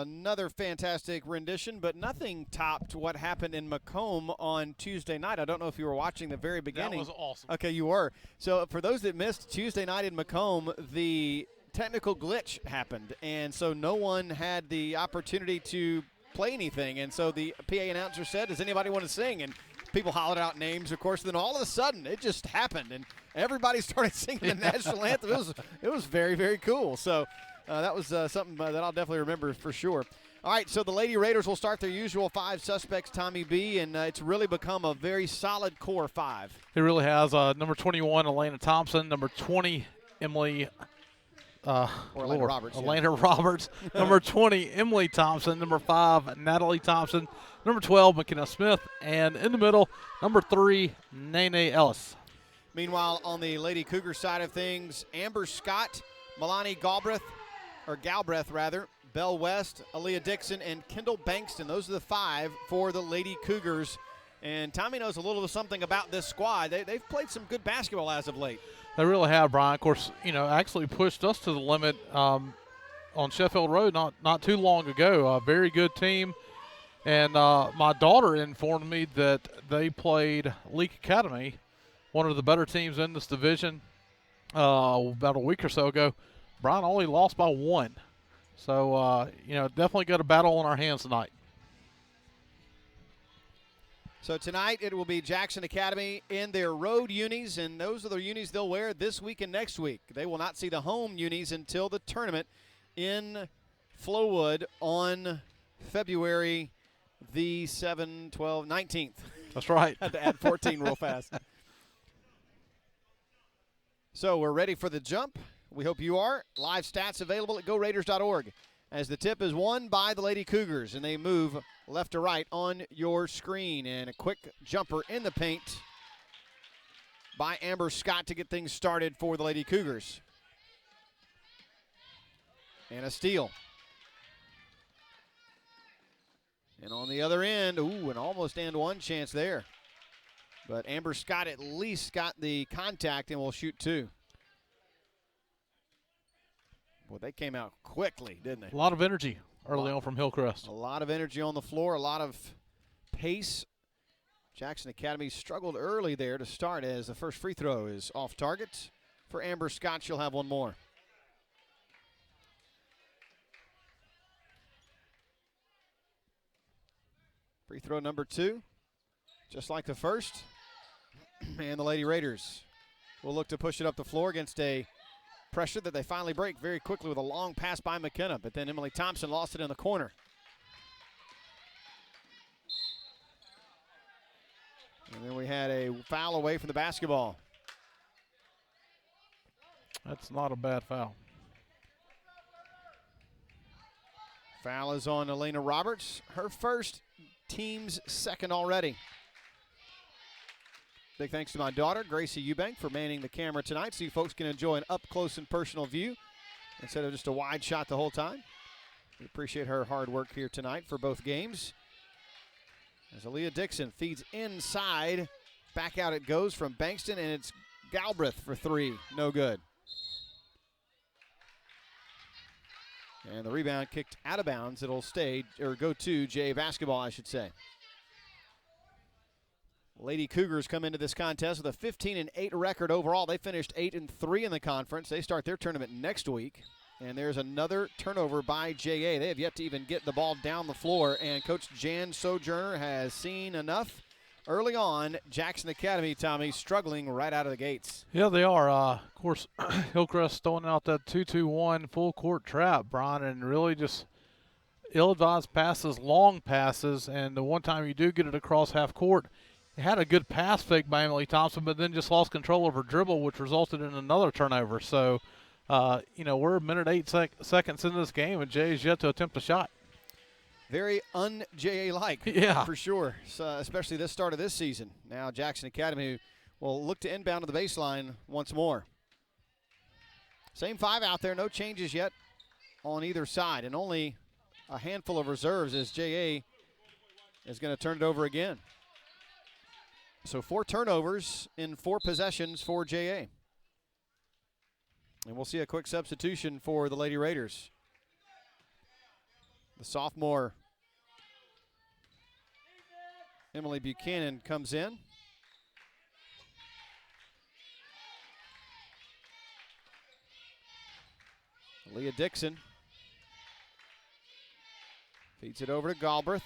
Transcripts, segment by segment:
another fantastic rendition, but nothing topped what happened in Macomb on Tuesday night. I don't know if you were watching the very beginning. That was awesome. Okay, you were. So for those that missed Tuesday night in Macomb, the technical glitch happened, and so no one had the opportunity to play anything. And so the PA announcer said, does anybody want to sing? And people hollered out names, of course. Then all of a sudden, it just happened, and everybody started singing the national anthem. It was very, very cool. So that was something that I'll definitely remember for sure. All right, so the Lady Raiders will start their usual 5 suspects, Tommy B, and it's really become a very solid core 5. It really has. Number 21, Elena Thompson. Number 20, Emily Orlando Roberts. Elena Roberts. Number 20, Emily Thompson. Number 5, Natalie Thompson. Number 12, McKenna Smith. And in the middle, number 3, Nene Ellis. Meanwhile, on the Lady Cougar side of things, Amber Scott, Milani Galbraith, Belle West, Aaliyah Dixon, and Kendall Bankston. Those are the 5 for the Lady Cougars. And Tommy knows a little something about this squad. They've played some good basketball as of late. They really have, Brian. Of course, actually pushed us to the limit on Sheffield Road not too long ago. A very good team. And my daughter informed me that they played Leak Academy, one of the better teams in this division, about a week or so ago. Brian only lost by 1. So, definitely got a battle on our hands tonight. So tonight it will be Jackson Academy in their road unis, and those are the unis they'll wear this week and next week. They will not see the home unis until the tournament in Flowood on February the 19th. That's right. Had to add 14 real fast. So we're ready for the jump. We hope you are. Live stats available at GoRaiders.org as the tip is won by the Lady Cougars, and they move left to right on your screen. And a quick jumper in the paint by Amber Scott to get things started for the Lady Cougars. And a steal. And on the other end, an almost and one chance there. But Amber Scott at least got the contact and will shoot 2. Well, they came out quickly, didn't they? A lot of energy early on from Hillcrest. A lot of energy on the floor, a lot of pace. Jackson Academy struggled early there to start as the first free throw is off target. For Amber Scott, she'll have one more. Free throw number 2, just like the first. And the Lady Raiders will look to push it up the floor against a pressure that they finally break very quickly with a long pass by McKenna, but then Emily Thompson lost it in the corner. And then we had a foul away from the basketball. That's not a bad foul. Foul is on Elena Roberts, her first, team's second already. Big thanks to my daughter, Gracie Eubank, for manning the camera tonight so you folks can enjoy an up-close and personal view instead of just a wide shot the whole time. We appreciate her hard work here tonight for both games. As Aaliyah Dixon feeds inside, back out it goes from Bankston, and it's Galbraith for 3, no good. And the rebound kicked out of bounds. It'll stay, or go to JA basketball, I should say. Lady Cougars come into this contest with a 15-8 record overall. They finished 8-3 in the conference. They start their tournament next week. And there's another turnover by JA. They have yet to even get the ball down the floor. And Coach Jan Sojourner has seen enough early on. Jackson Academy, Tommy, struggling right out of the gates. Yeah, they are. Of course, Hillcrest throwing out that 2-2-1 full court trap, Brian, and really just ill-advised passes, long passes. And the one time you do get it across half court, it had a good pass fake by Emily Thompson, but then just lost control of her dribble, which resulted in another turnover. So, we're a minute 8 seconds into this game, and Jay is yet to attempt a shot. Very un-JA-like, yeah, for sure, so, especially this start of this season. Now Jackson Academy will look to inbound to the baseline once more. Same 5 out there, no changes yet on either side, and only a handful of reserves as JA is going to turn it over again. So 4 turnovers in 4 possessions for JA. And we'll see a quick substitution for the Lady Raiders. The sophomore Emily Buchanan comes in. Leah Dixon feeds it over to Galbraith.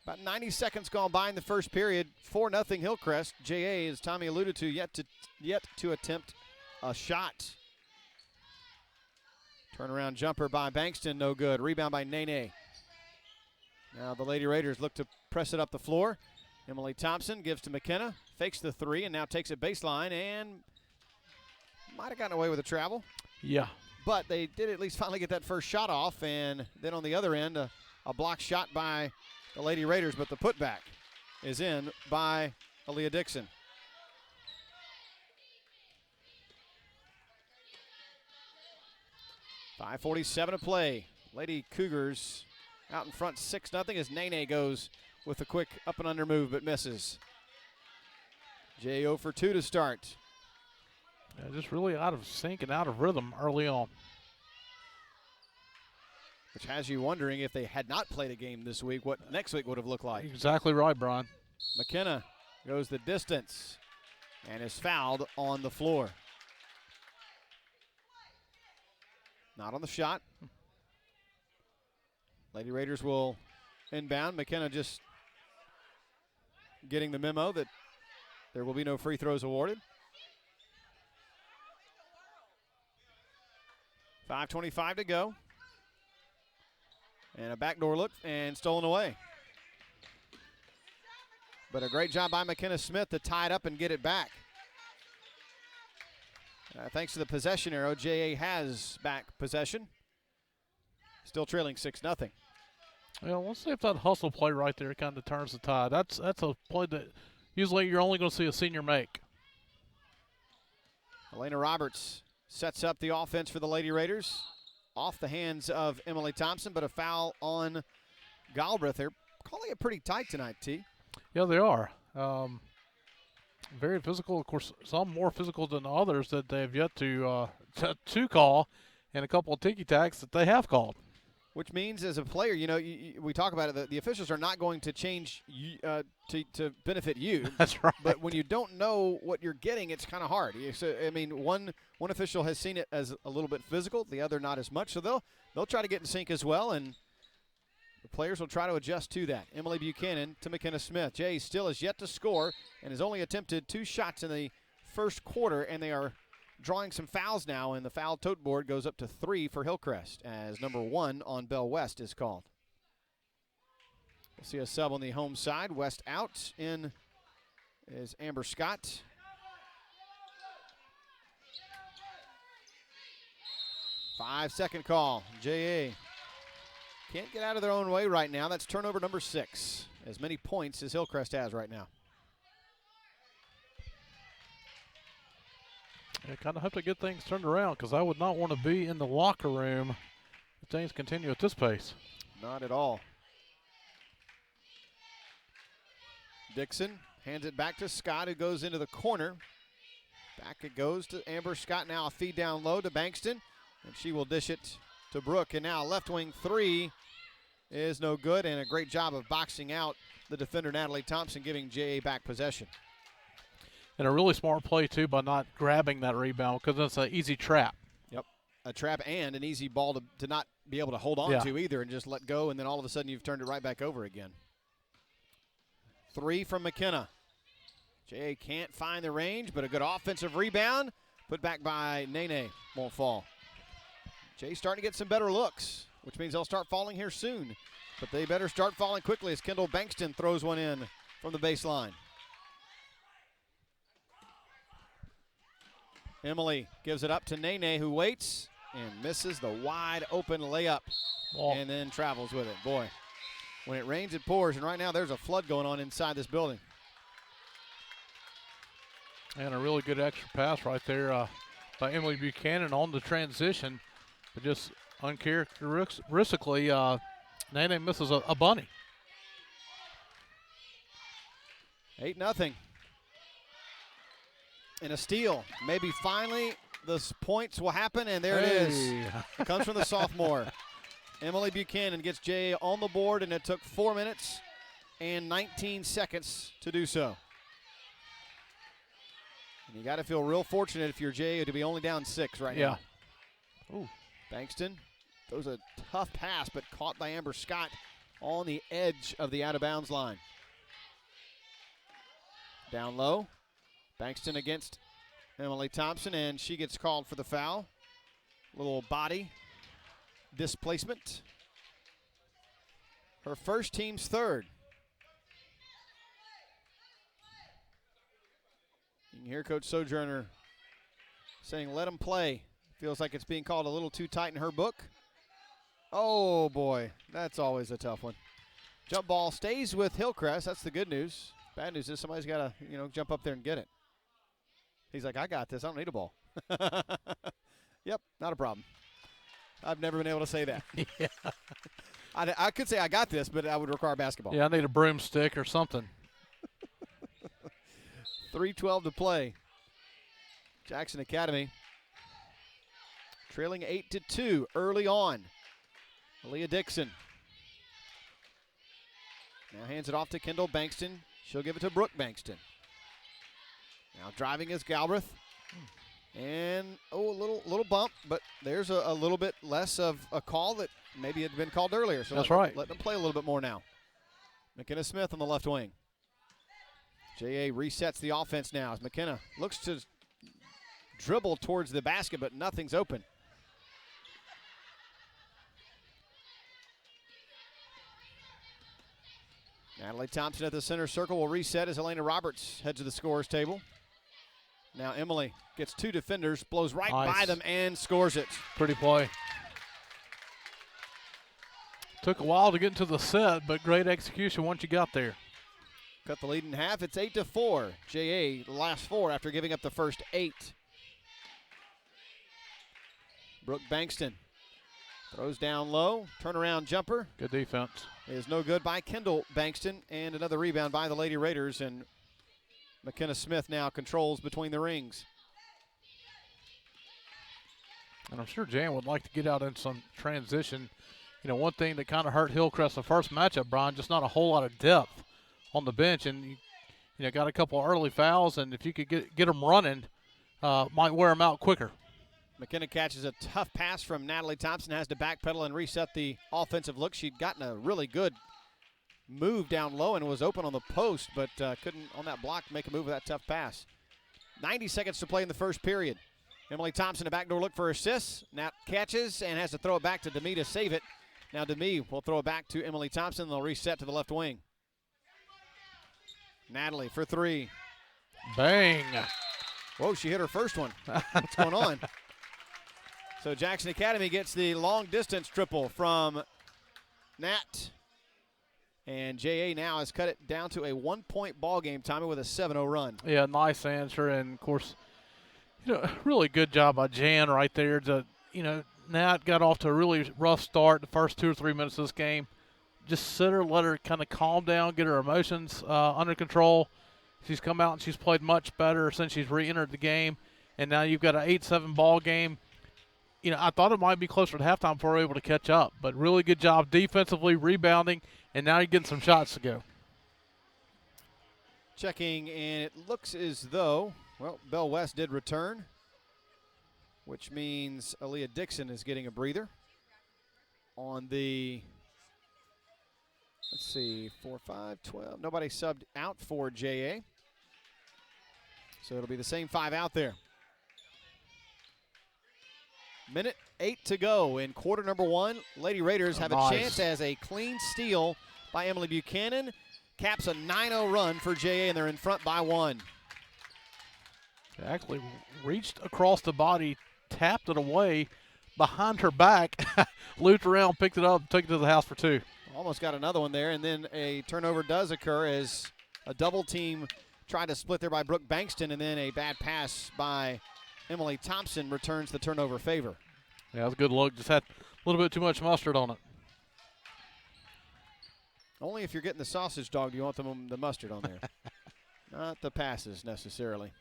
About 90 seconds gone by in the first period. 4-0 Hillcrest. JA, as Tommy alluded to, yet to attempt a shot. Turnaround jumper by Bankston, no good. Rebound by Nene. Now the Lady Raiders look to press it up the floor. Emily Thompson gives to McKenna, fakes the three, and now takes it baseline, and might have gotten away with a travel. Yeah. But they did at least finally get that first shot off, and then on the other end, a block shot by the Lady Raiders, but the putback is in by Aaliyah Dixon. .5:47 to play. Lady Cougars out in front 6-0 as Nene goes with a quick up and under move but misses. J.O. for 2 to start. Yeah, just really out of sync and out of rhythm early on. Which has you wondering if they had not played a game this week, what next week would have looked like. Exactly right, Brian. McKenna goes the distance and is fouled on the floor. Not on the shot. Lady Raiders will inbound. McKenna just getting the memo that there will be no free throws awarded. 5:25 to go. And a backdoor look and stolen away. But a great job by McKenna Smith to tie it up and get it back. Thanks to the possession arrow, JA has back possession. Still trailing 6-0. Yeah, let's see if that hustle play right there kind of turns the tide. That's a play that usually you're only going to see a senior make. Elena Roberts sets up the offense for the Lady Raiders. Off the hands of Emily Thompson, but a foul on Galbraith. They're calling it pretty tight tonight, T. Yeah, they are. Very physical. Of course, some more physical than others that they've yet to call, and a couple of ticky-tacks that they have called. Which means, as a player, you know, we talk about it, the officials are not going to change to benefit you. That's right. But when you don't know what you're getting, it's kind of hard. So, I mean, one official has seen it as a little bit physical, the other not as much. So they'll try to get in sync as well, and the players will try to adjust to that. Emily Buchanan to McKenna Smith. Jay still has yet to score and has only attempted 2 shots in the first quarter, and they are drawing some fouls now, and the foul tote board goes up to 3 for Hillcrest as number 1 on Bell West is called. We'll see a sub on the home side. West out. In is Amber Scott. Five-second call. JA can't get out of their own way right now. That's turnover number 6. As many points as Hillcrest has right now. I kind of have to get things turned around because I would not want to be in the locker room if things continue at this pace. Not at all. Dixon hands it back to Scott, who goes into the corner. Back it goes to Amber Scott. Now a feed down low to Bankston, and she will dish it to Brooke. And now left wing 3 is no good, and a great job of boxing out the defender, Natalie Thompson, giving JA back possession. And a really smart play, too, by not grabbing that rebound because it's an easy trap. Yep, a trap and an easy ball to not be able to hold on to either and just let go, and then all of a sudden you've turned it right back over again. 3 from McKenna. Jay can't find the range, but a good offensive rebound. Put back by Nene. Won't fall. Jay's starting to get some better looks, which means they'll start falling here soon. But they better start falling quickly as Kendall Bankston throws one in from the baseline. Emily gives it up to Nene, who waits and misses the wide open layup and then travels with it. Boy, when it rains, it pours, and right now there's a flood going on inside this building. And a really good extra pass right there by Emily Buchanan on the transition. But just uncharacteristically, Nene misses a bunny. 8-0. And a steal. Maybe finally the points will happen, and there it is. It comes from the sophomore. Emily Buchanan gets JA on the board, and it took 4 minutes and 19 seconds to do so. And you got to feel real fortunate if you're JA to be only down 6 right now. Ooh. Bankston throws a tough pass, but caught by Amber Scott on the edge of the out-of-bounds line. Down low, Bankston against Emily Thompson, and she gets called for the foul. Little body displacement. Her first, team's third. You can hear Coach Sojourner saying, let him play. Feels like it's being called a little too tight in her book. Oh, boy, that's always a tough one. Jump ball stays with Hillcrest. That's the good news. Bad news is somebody's got to, jump up there and get it. He's like, I got this. I don't need a ball. Yep, not a problem. I've never been able to say that. Yeah. I could say I got this, but I would require basketball. Yeah, I need a broomstick or something. 3:12 to play. Jackson Academy trailing 8-2 early on. Aaliyah Dixon now hands it off to Kendall Bankston. She'll give it to Brooke Bankston. Now driving is Galbraith. And, a little bump, but there's a little bit less of a call that maybe had been called earlier. So that's right. Let them play a little bit more now. McKenna Smith on the left wing. JA resets the offense now as McKenna looks to dribble towards the basket, but nothing's open. Natalie Thompson at the center circle will reset as Elena Roberts heads to the scorer's table. Now Emily gets 2 defenders, blows right by them, and scores it. Pretty play. Took a while to get into the set, but great execution once you got there. Cut the lead in half. It's 8-4. JA the last 4 after giving up the first 8. Brooke Bankston throws down low. Turnaround jumper. Good defense. Is no good by Kendall Bankston, and another rebound by the Lady Raiders, and McKenna Smith now controls between the rings. And I'm sure Jan would like to get out in some transition. One thing that kind of hurt Hillcrest the first matchup, Brian, just not a whole lot of depth on the bench, and you got a couple of early fouls, and if you could get them running, might wear them out quicker. McKenna catches a tough pass from Natalie Thompson, has to backpedal and reset the offensive look. She'd gotten a really good move down low and was open on the post, but couldn't, on that block, make a move with that tough pass. 90 seconds to play in the first period. Emily Thompson, a backdoor look for assists. Nat catches and has to throw it back to Demi to save it. Now Demi will throw it back to Emily Thompson. They'll reset to the left wing. Natalie for 3. Bang. Whoa, she hit her first one. What's going on? So Jackson Academy gets the long distance triple from Nat. And JA now has cut it down to a 1-point ball game, Tommy, with a 7-0 run. Yeah, nice answer. And, of course, really good job by Jan right there. Nat got off to a really rough start the first 2 or 3 minutes of this game. Just sit her, let her kind of calm down, get her emotions under control. She's come out and she's played much better since she's re-entered the game. And now you've got an 8-7 ball game. I thought it might be closer to halftime before we were able to catch up. But really good job defensively, rebounding, and now you're getting some shots to go. Checking, and it looks as though, Bell West did return, which means Aaliyah Dixon is getting a breather on the, 4, 5, 12. Nobody subbed out for JA. So it'll be the same 5 out there. Minute 8 to go in quarter number 1. Lady Raiders have a chance as a clean steal by Emily Buchanan caps a 9-0 run for JA, and they're in front by 1. Actually reached across the body, tapped it away behind her back, looped around, picked it up, took it to the house for 2. Almost got another one there, and then a turnover does occur as a double team tried to split there by Brooke Bankston, and then a bad pass by Emily Thompson returns the turnover favor. Yeah, that was a good look. Just had a little bit too much mustard on it. Only if you're getting the sausage dog do you want the mustard on there. Not the passes necessarily.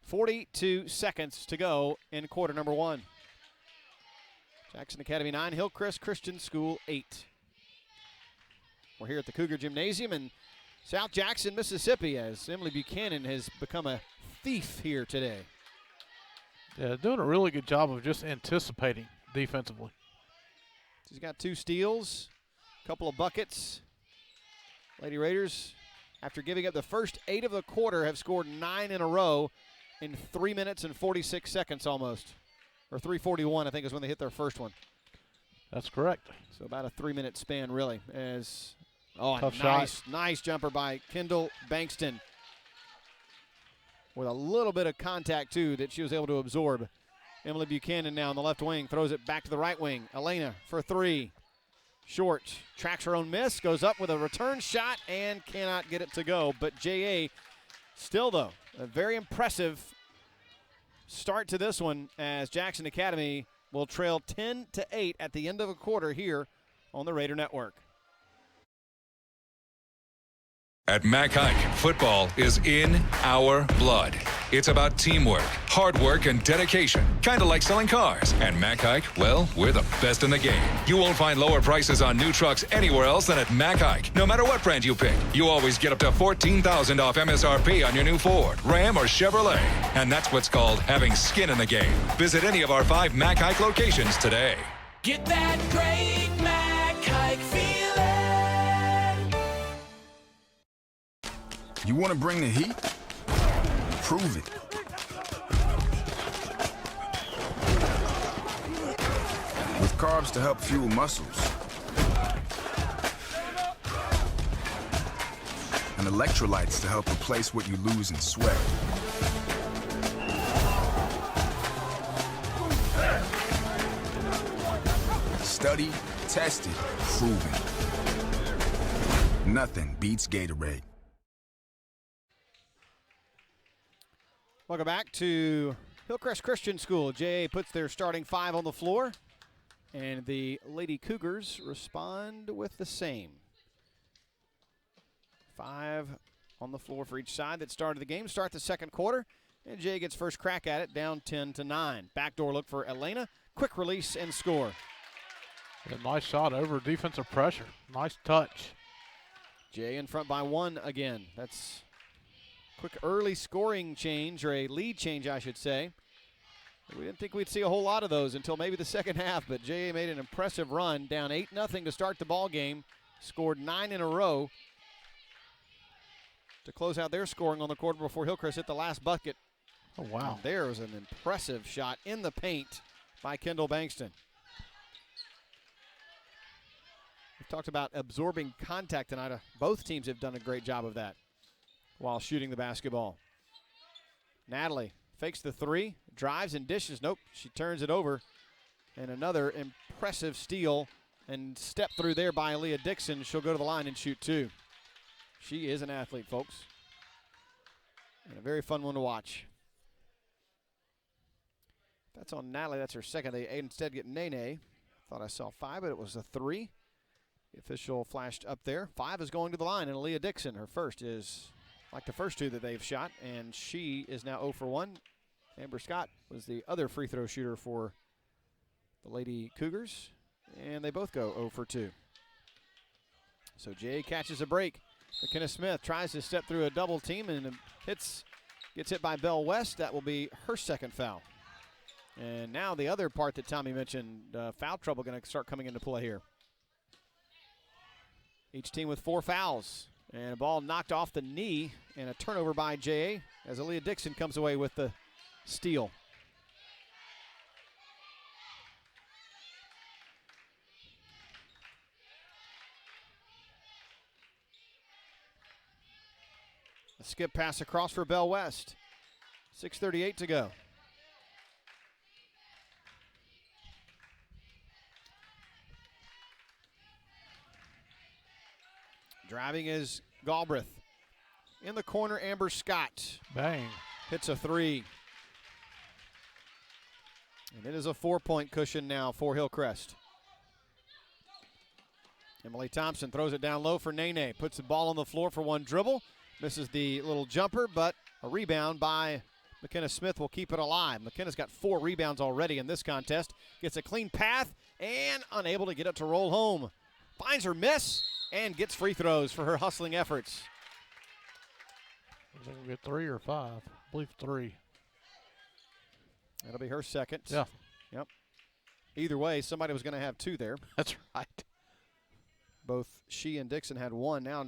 42 seconds to go in quarter number 1. Jackson Academy 9, Hillcrest Christian School 8. We're here at the Cougar Gymnasium in South Jackson, Mississippi, as Emily Buchanan has become a thief here today. Yeah, doing a really good job of just anticipating defensively. She's got 2 steals, a couple of buckets. Lady Raiders, after giving up the first 8 of the quarter, have scored 9 in a row in 3 minutes and 46 seconds almost. Or 3:41, I think, is when they hit their first one. That's correct. So about a 3-minute span, really. As Tough nice jumper by Kendall Bankston, with a little bit of contact too that she was able to absorb. Emily Buchanan now on the left wing, throws it back to the right wing. Elena for 3, short, tracks her own miss, goes up with a return shot and cannot get it to go. But J.A. still, though, a very impressive start to this one, as Jackson Academy will trail 10-8 at the end of a quarter here on the Raider Network. At Mac Hike, football is in our blood. It's about teamwork, hard work, and dedication. Kind of like selling cars. And Mac Hike, well, we're the best in the game. You won't find lower prices on new trucks anywhere else than at Mac Hike. No matter what brand you pick, you always get up to $14,000 off MSRP on your new Ford, Ram, or Chevrolet. And that's what's called having skin in the game. Visit any of our 5 Mac Hike locations today. Get that great Mac Hike feeling. You want to bring the heat? Prove it. With carbs to help fuel muscles. And electrolytes to help replace what you lose in sweat. Studied, tested, proven. Nothing beats Gatorade. Welcome back to Hillcrest Christian School. J.A. puts their starting 5 on the floor, and the Lady Cougars respond with the same. 5 on the floor for each side that started the game. Start the second quarter, and J.A. gets first crack at it, down 10-9. Backdoor look for Elena. Quick release and score. A nice shot over defensive pressure. Nice touch. J.A. in front by 1 again. That's quick early scoring change, or a lead change, I should say. We didn't think we'd see a whole lot of those until maybe the second half, but J.A. made an impressive run, down 8-0 to start the ball game, scored 9 in a row to close out their scoring on the quarter before Hillcrest hit the last bucket. Oh, wow. And there was an impressive shot in the paint by Kendall Bankston. We've talked about absorbing contact tonight. Both teams have done a great job of that while shooting the basketball. Natalie fakes the 3, drives and dishes. Nope, she turns it over. And another impressive steal and step through there by Leah Dixon. She'll go to the line and shoot 2. She is an athlete, folks. And a very fun one to watch. That's on Natalie. That's her second. They instead get Nene. Thought I saw 5, but it was a 3. The official flashed up there. 5 is going to the line, and Leah Dixon, her first, is like the first 2 that they've shot, and she is now 0 for 1. Amber Scott was the other free throw shooter for the Lady Cougars, and they both go 0 for 2. So Jay catches a break. McKenna Smith tries to step through a double team and gets hit by Belle West. That will be her second foul. And now the other part that Tommy mentioned, foul trouble going to start coming into play here. Each team with 4 fouls. And a ball knocked off the knee, and a turnover by J.A. as Aaliyah Dixon comes away with the steal. A skip pass across for Belle West. 6:38 to go. Driving is Galbraith. In the corner, Amber Scott. Bang. Hits a 3. And it is a 4-point cushion now for Hillcrest. Emily Thompson throws it down low for Nene. Puts the ball on the floor for one dribble. Misses the little jumper, but a rebound by McKenna Smith will keep it alive. McKenna's got 4 rebounds already in this contest. Gets a clean path and unable to get it to roll home. Finds her miss and gets free throws for her hustling efforts. Is it gonna get 3 or 5? I believe 3. That'll be her second. Yeah. Yep. Either way, somebody was going to have 2 there. That's right. Both she and Dixon had 1. Now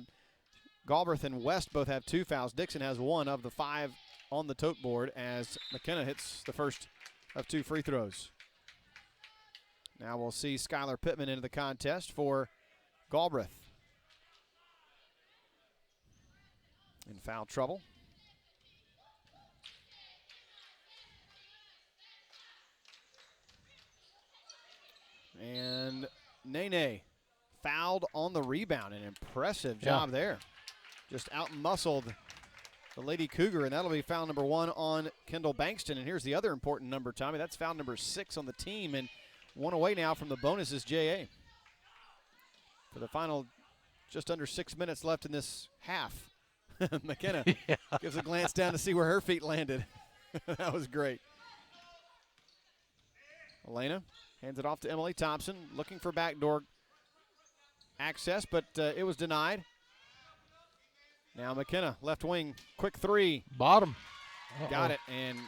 Galbraith and West both have 2 fouls. Dixon has 1 of the 5 on the tote board as McKenna hits the first of 2 free throws. Now we'll see Skylar Pittman into the contest for Galbraith. In foul trouble. And Nene fouled on the rebound. An impressive job there. Just out-muscled the Lady Cougar, and that'll be foul number 1 on Kendall Bankston. And here's the other important number, Tommy. That's foul number 6 on the team, and 1 away now from the bonus is J.A. For the final just under 6 minutes left in this half. McKenna gives a glance down to see where her feet landed. That was great. Elena hands it off to Emily Thompson, looking for backdoor access, but it was denied. Now McKenna, left wing, quick 3. Bottom. Got it, and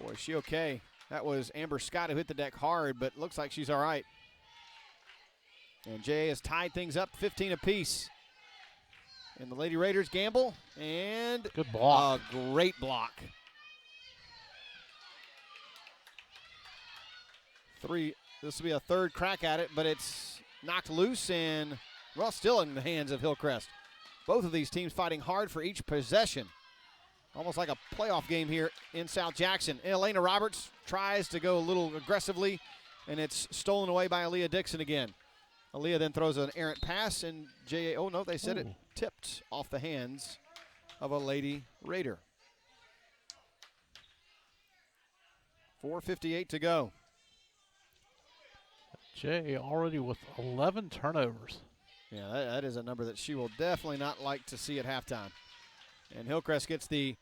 boy, is she okay. That was Amber Scott who hit the deck hard, but looks like she's all right. And Jay has tied things up 15 apiece. And the Lady Raiders gamble, and good block. A great block. 3, this will be a 3rd crack at it, but it's knocked loose and, well, still in the hands of Hillcrest. Both of these teams fighting hard for each possession. Almost like a playoff game here in South Jackson. Elena Roberts tries to go a little aggressively, and it's stolen away by Aaliyah Dixon again. Aaliyah then throws an errant pass, and J.A. Oh, no, they said it tipped off the hands of a Lady Raider. 4:58 to go. Jay already with 11 turnovers. Yeah, that is a number that she will definitely not like to see at halftime. And Hillcrest gets the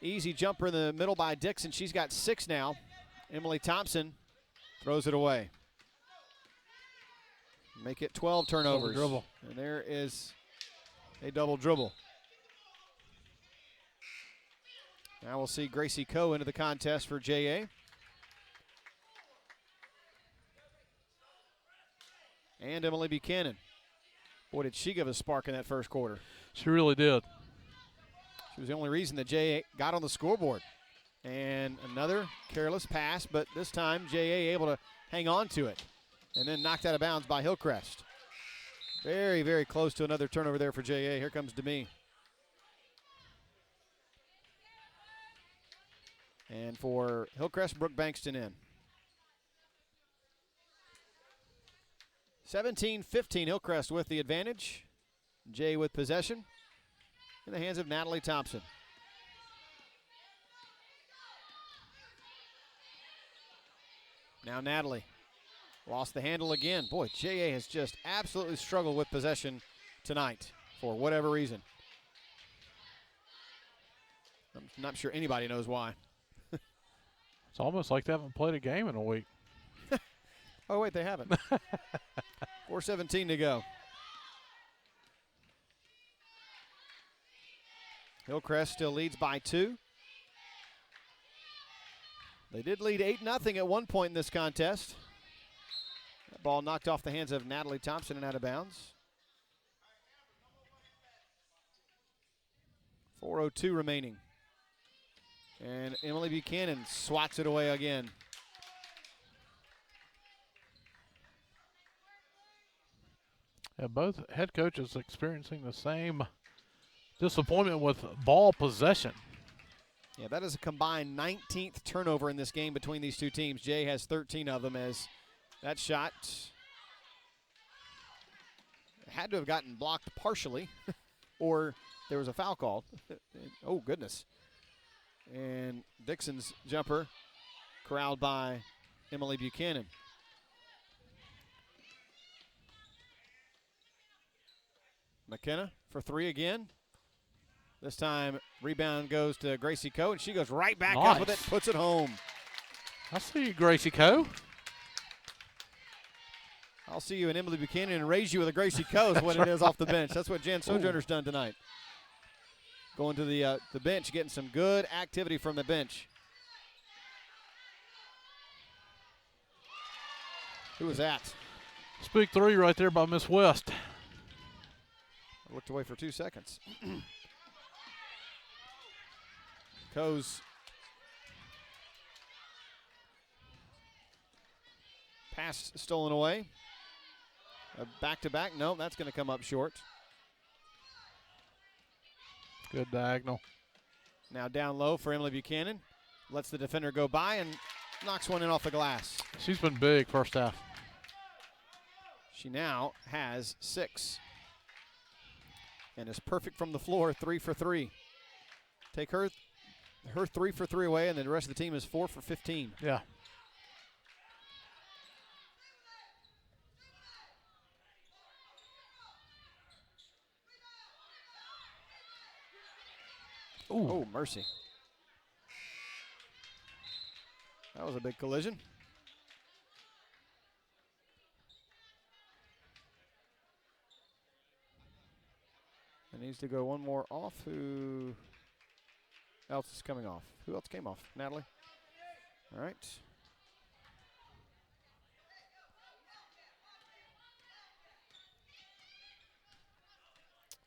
easy jumper in the middle by Dixon. She's got 6 now. Emily Thompson throws it away. Make it 12 turnovers. Double dribble. And there is a double dribble. Now we'll see Gracie Coe into the contest for J.A. And Emily Buchanan. Boy, did she give a spark in that first quarter. She really did. She was the only reason that J.A. got on the scoreboard. And another careless pass, but this time J.A. able to hang on to it. And then knocked out of bounds by Hillcrest. Very, very close to another turnover there for J.A. Here comes Demi. And for Hillcrest, Brooke Bankston in. 17-15, Hillcrest with the advantage. Jay with possession in the hands of Natalie Thompson. Now Natalie lost the handle again. Boy, J.A. has just absolutely struggled with possession tonight for whatever reason. I'm not sure anybody knows why. It's almost like they haven't played a game in a week. Oh, wait, they haven't. 4:17 to go. Hillcrest still leads by 2. They did lead 8-0 at one point in this contest. That ball knocked off the hands of Natalie Thompson and out of bounds. 4:02 remaining. And Emily Buchanan swats it away again. Yeah, both head coaches experiencing the same disappointment with ball possession. Yeah, that is a combined 19th turnover in this game between these two teams. Jay has 13 of them, as that shot had to have gotten blocked partially or there was a foul called. Oh, goodness. And Dixon's jumper corralled by Emily Buchanan. McKenna for 3 again. This time, rebound goes to Gracie Coe, and she goes right back Nice. up with it, puts it home. I see you, Gracie Coe. I'll see you in Emily Buchanan and raise you with a Gracie Coe is what it is off the bench. That's what Jan Sojourner's done tonight. Going to the bench, getting some good activity from the bench. Who was that? Speak 3 right there by Miss West. I looked away for 2 seconds. Coe's pass stolen away. Back-to-back. No, that's going to come up short. Good diagonal. Now down low for Emily Buchanan. Lets the defender go by and knocks one in off the glass. She's been big first half. She now has 6. And is perfect from the floor, 3 for 3. Take her 3 for 3 away, and then the rest of the team is 4 for 15. Yeah. Ooh. Oh, mercy. That was a big collision. It needs to go one more off. Who else is coming off? Who else came off? Natalie? All right.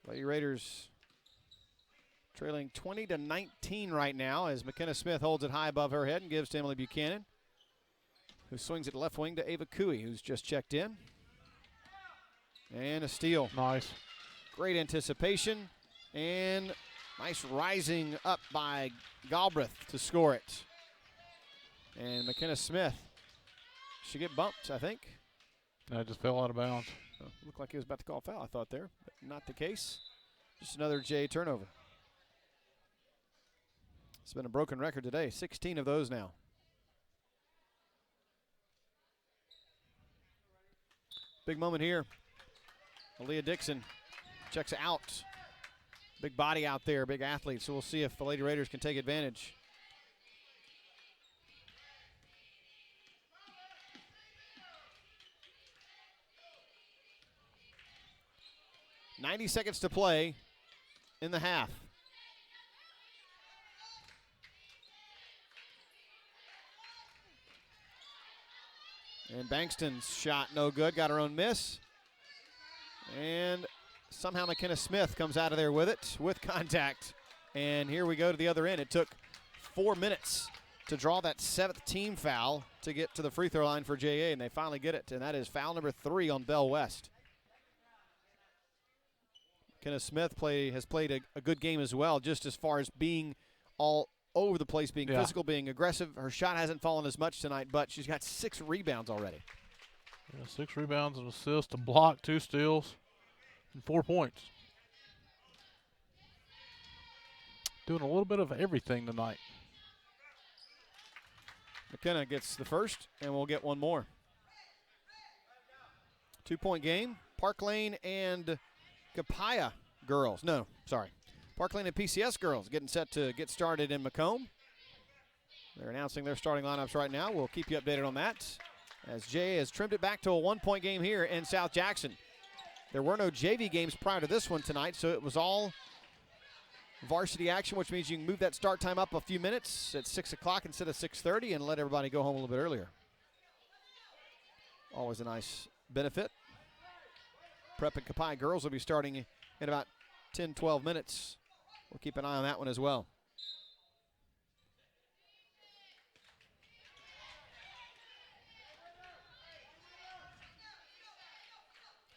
Lady Raiders trailing 20-19 right now as McKenna Smith holds it high above her head and gives to Emily Buchanan, who swings it left wing to Ava Cooey, who's just checked in. And a steal. Nice. Great anticipation and nice rising up by Galbraith to score it. And McKenna Smith should get bumped, I think. That just fell out of bounds. Looked like he was about to call a foul, I thought there, but not the case. Just another J turnover. It's been a broken record today, 16 of those now. Big moment here. Aaliyah Dixon checks out. Big body out there, big athlete, so we'll see if the Lady Raiders can take advantage. .90 seconds to play in the half. And Bankston's shot no good, got her own miss. And somehow McKenna Smith comes out of there with it, with contact. And here we go to the other end. It took 4 minutes to draw that 7th team foul to get to the free throw line for JA, and they finally get it. And that is foul number 3 on Bell West. McKenna Smith has played a good game as well, just as far as being all over the place, being physical, being aggressive. Her shot hasn't fallen as much tonight, but she's got 6 rebounds already. Yeah, 6 rebounds, an assist, a block, 2 steals, and 4 points. Doing a little bit of everything tonight. McKenna gets the first, and we'll get one more. 2-point game. Park Lane and Capaya girls. No, sorry. Park Lane and PCS girls getting set to get started in Macomb. They're announcing their starting lineups right now. We'll keep you updated on that as Jay has trimmed it back to a 1-point game here in South Jackson. There were no JV games prior to this one tonight, so it was all varsity action, which means you can move that start time up a few minutes at 6 o'clock instead of 6:30 and let everybody go home a little bit earlier. Always a nice benefit. Prep and Capaya girls will be starting in about 10, 12 minutes. We'll keep an eye on that one as well.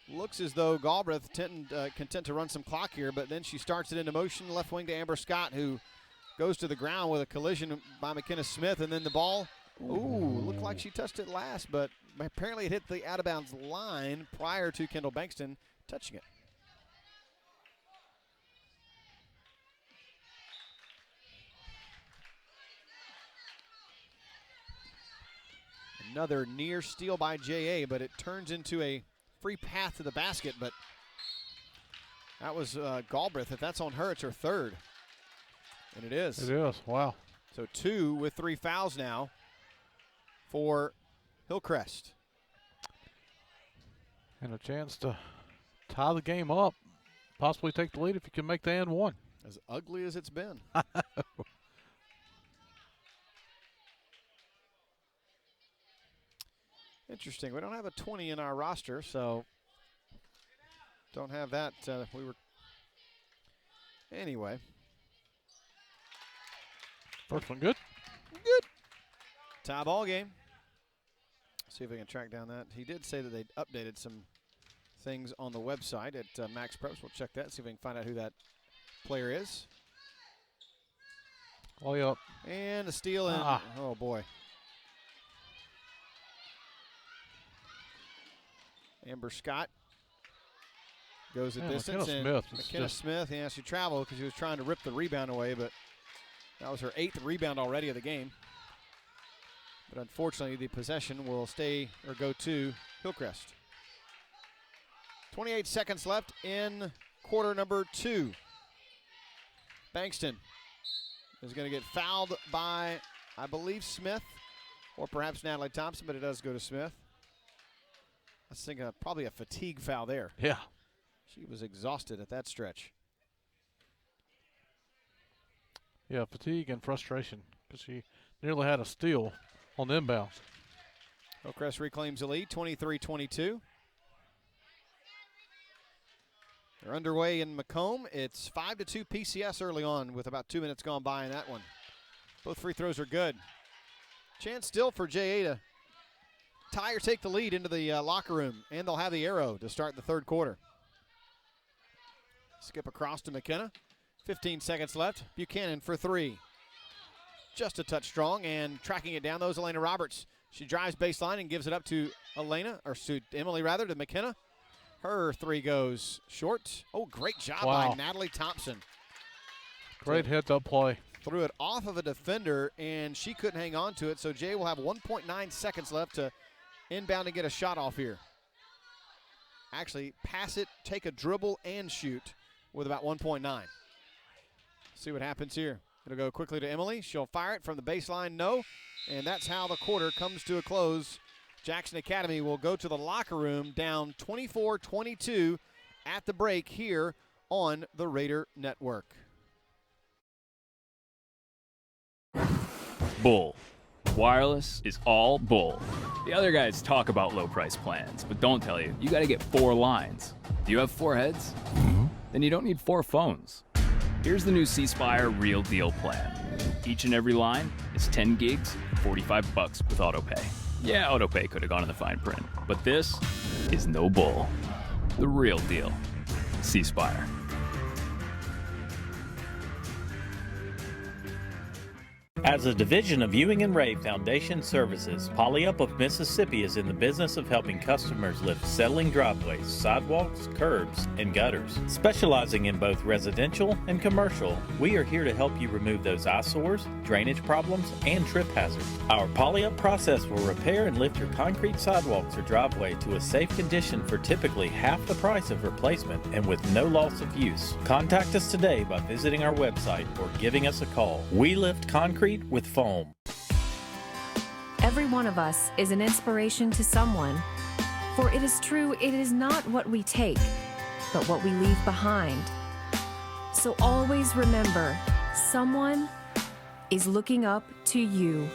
Looks as though Galbraith content to run some clock here, but then she starts it into motion, left wing to Amber Scott, who goes to the ground with a collision by McKenna Smith, and then the ball, looked like she touched it last, but apparently it hit the out-of-bounds line prior to Kendall Bankston touching it. Another near steal by JA, but it turns into a free path to the basket, but That was Galbraith. If that's on her, it's her third. And it is. It is. Wow. So 2 with 3 fouls now for Hillcrest. And a chance to tie the game up, possibly take the lead if you can make the and one. As ugly as it's been. Interesting. We don't have a 20 in our roster, so don't have that. Anyway. First one good. Good. Tie ball game. See if we can track down that. He did say that they updated some things on the website at Max Preps. We'll check that, see if we can find out who that player is. Volley up. And a steal in. Oh, boy. Amber Scott goes the distance. McKenna Smith, yeah, she traveled because she was trying to rip the rebound away, but that was her 8th rebound already of the game. But unfortunately, the possession will stay or go to Hillcrest. 28 seconds left in quarter number 2. Bankston is going to get fouled by, I believe, Smith or perhaps Natalie Thompson, but it does go to Smith. I was thinking probably a fatigue foul there. Yeah. She was exhausted at that stretch. Yeah, fatigue and frustration because she nearly had a steal on the inbound. Hillcrest reclaims the lead, 23-22. They're underway in Macomb. It's 5-2 PCS early on with about 2 minutes gone by in that one. Both free throws are good. Chance still for JA to tie or take the lead into the locker room, and they'll have the arrow to start the third quarter. Skip across to McKenna. 15 seconds left. Buchanan for 3. Just a touch strong, and tracking it down, though, is Elena Roberts. She drives baseline and gives it up to Emily to McKenna. Her 3 goes short. Oh, great job by Natalie Thompson. Great heads-up play. Threw it off of a defender, and she couldn't hang on to it, so Jay will have 1.9 seconds left to inbound and get a shot off here. Actually, pass it, take a dribble, and shoot with about 1.9. See what happens here. It'll go quickly to Emily. She'll fire it from the baseline, no. And that's how the quarter comes to a close. Jackson Academy will go to the locker room down 24-22 at the break here on the Raider Network. Bull. Wireless is all bull. The other guys talk about low price plans, but don't tell you got to get 4 lines. Do you have 4 heads? Then you don't need 4 phones. Here's the new C Spire Real Deal plan. Each and every line is 10 gigs, $45 with autopay. Yeah, autopay could have gone in the fine print, but this is no bull. The real deal. C Spire. As a division of Ewing and Ray Foundation Services, Poly-Up of Mississippi is in the business of helping customers lift settling driveways, sidewalks, curbs, and gutters. Specializing in both residential and commercial, we are here to help you remove those eyesores, drainage problems, and trip hazards. Our Poly-Up process will repair and lift your concrete sidewalks or driveway to a safe condition for typically half the price of replacement and with no loss of use. Contact us today by visiting our website or giving us a call. We lift concrete with foam. Every one of us is an inspiration to someone. For it is true, it is not what we take, but what we leave behind. So always remember, someone is looking up to you.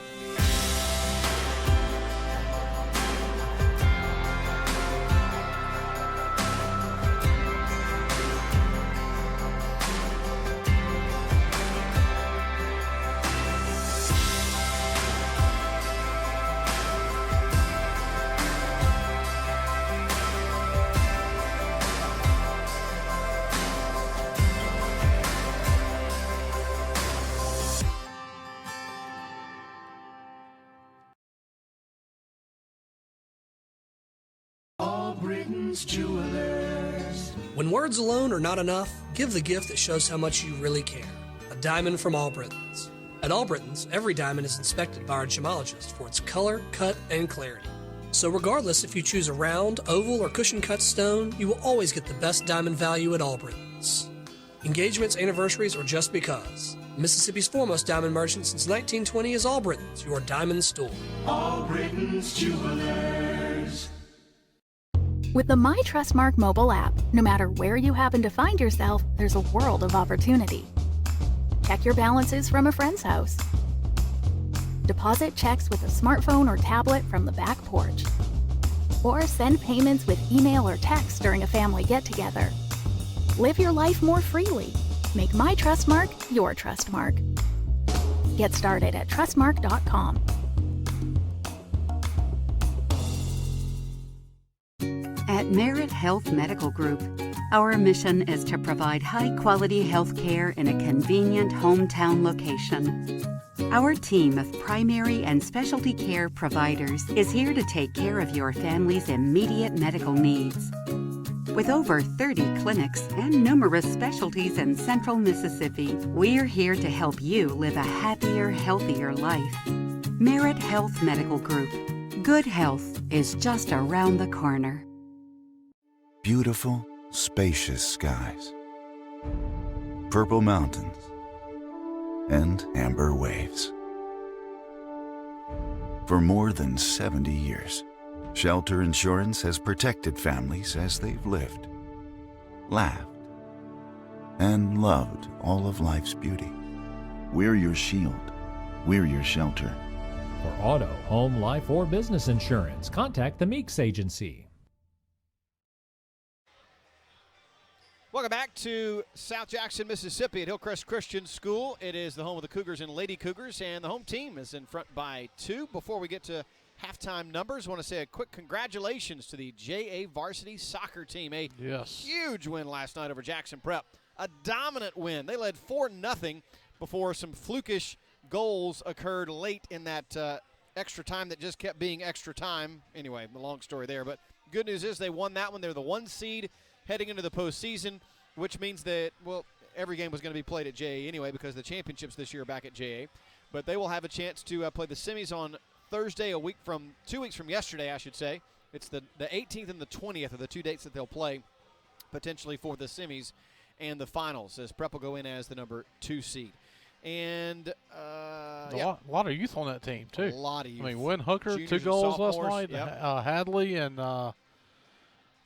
When words alone are not enough, give the gift that shows how much you really care. A diamond from Albritton's. At Albritton's, every diamond is inspected by our gemologist for its color, cut, and clarity. So regardless if you choose a round, oval, or cushion-cut stone, you will always get the best diamond value at Albritton's. Engagements, anniversaries, or just because. Mississippi's foremost diamond merchant since 1920 is Albritton's, your diamond store. Albritton's Jewelers. With the My Trustmark mobile app, no matter where you happen to find yourself, there's a world of opportunity. Check your balances from a friend's house. Deposit checks with a smartphone or tablet from the back porch. Or send payments with email or text during a family get-together. Live your life more freely. Make My Trustmark your Trustmark. Get started at trustmark.com. At Merit Health Medical Group, our mission is to provide high-quality health care in a convenient hometown location. Our team of primary and specialty care providers is here to take care of your family's immediate medical needs. With over 30 clinics and numerous specialties in central Mississippi, we're here to help you live a happier, healthier life. Merit Health Medical Group. Good health is just around the corner. Beautiful, spacious skies, purple mountains, and amber waves. For more than 70 years, Shelter Insurance has protected families as they've lived, laughed, and loved all of life's beauty. We're your shield. We're your shelter. For auto, home, life, or business insurance, contact the Meeks Agency. Welcome back to South Jackson, Mississippi at Hillcrest Christian School. It is the home of the Cougars and Lady Cougars, and the home team is in front by 2. Before we get to halftime numbers, I want to say a quick congratulations to the JA Varsity soccer team. A huge win last night over Jackson Prep. A dominant win. They led 4-0 before some flukish goals occurred late in that extra time that just kept being extra time. Anyway, the long story there. But good news is they won that one. They're the 1 seed heading into the postseason, which means that, well, every game was going to be played at JA anyway because the championships this year are back at JA. But they will have a chance to play the semis on Thursday, 2 weeks from yesterday, I should say. It's the 18th and the 20th are the 2 dates that they'll play potentially for the semis and the finals, as Prep will go in as the number 2 seed. And a lot of youth on that team, too. A lot of youth. I mean, Wynn Hooker, Juniors 2 goals last night. Yep. Hadley and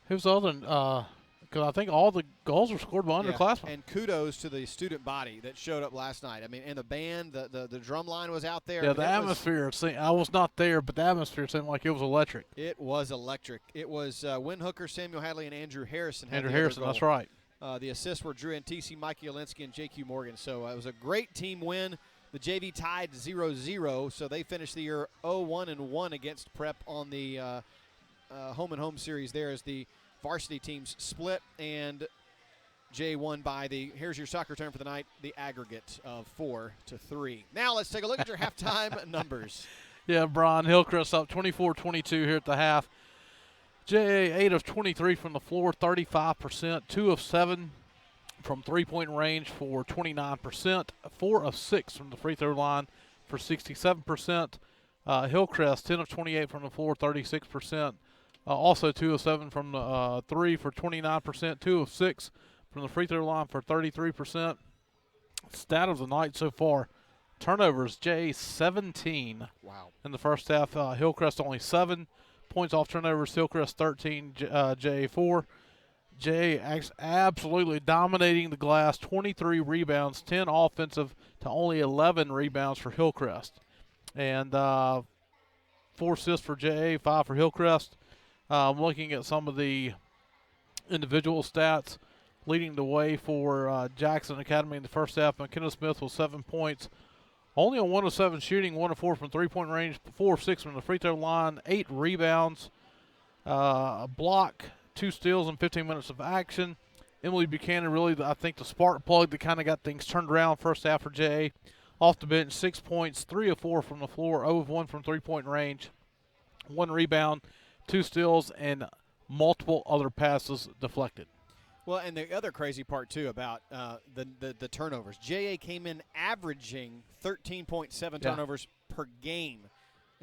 who's the other? Because I think all the goals were scored by underclassmen. And kudos to the student body that showed up last night. I mean, and the band, the drum line was out there. Yeah, the atmosphere. I was not there, but the atmosphere seemed like it was electric. It was electric. It was Wynn Hooker, Samuel Hadley, and Andrew Harrison. Andrew Harrison, that's right. The assists were Drew Antisi, Mikey Olinsky, and J.Q. Morgan. So it was a great team win. The JV tied 0-0, so they finished the year 0-1-1 against Prep on the home-and-home series there as the varsity teams split, and Jay won by here's your soccer term for the night, the aggregate of 4-3. Now let's take a look at your halftime numbers. Yeah, Brian, Hillcrest up 24-22 here at the half. JA 8 of 23 from the floor, 35%, 2 of 7 from three-point range for 29%, 4 of 6 from the free throw line for 67%. Hillcrest 10 of 28 from the floor, 36%. Also 2 of 7 from the 3 for 29%, 2 of 6 from the free throw line for 33%. Stat of the night so far, turnovers, JA 17. Wow. In the first half, Hillcrest only 7 points off turnovers, Hillcrest 13, JA 4. JA absolutely dominating the glass, 23 rebounds, 10 offensive to only 11 rebounds for Hillcrest. And 4 assists for JA, 5 for Hillcrest. I'm looking at some of the individual stats leading the way for Jackson Academy in the first half. McKenna Smith with 7 points. Only on 1 of 7 shooting, 1 of 4 from three-point range, 4 of 6 from the free throw line, 8 rebounds, a block, 2 steals in 15 minutes of action. Emily Buchanan really, I think, the spark plug that kind of got things turned around first half for JA. Off the bench, 6 points, 3 of 4 from the floor, 0 of 1 from three-point range, 1 rebound, 2 steals, and multiple other passes deflected. Well, and the other crazy part, too, about the turnovers. JA came in averaging 13.7 turnovers per game.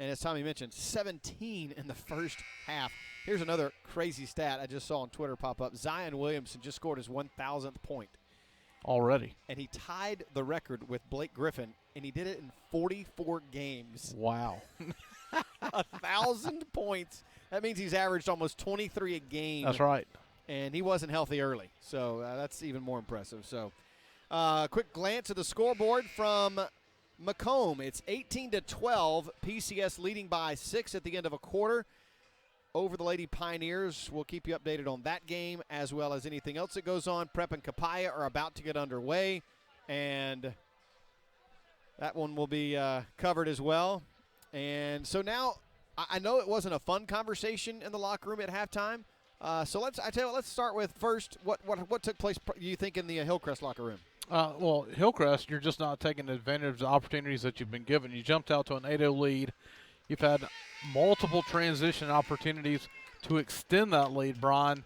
And as Tommy mentioned, 17 in the first half. Here's another crazy stat I just saw on Twitter pop up. Zion Williamson just scored his 1,000th point. Already. And he tied the record with Blake Griffin, and he did it in 44 games. Wow. 1,000 points. That means he's averaged almost 23 a game. That's right. And he wasn't healthy early, so that's even more impressive. So, quick glance at the scoreboard from Macomb. It's 18-12. PCS leading by 6 at the end of a quarter over the Lady Pioneers. We'll keep you updated on that game as well as anything else that goes on. Prep and Capaya are about to get underway, and that one will be covered as well. And so now I know it wasn't a fun conversation in the locker room at halftime. So let's start with first what took place, you think, in the Hillcrest locker room? Well, Hillcrest, you're just not taking advantage of the opportunities that you've been given. You jumped out to an 8-0 lead. You've had multiple transition opportunities to extend that lead, Brian,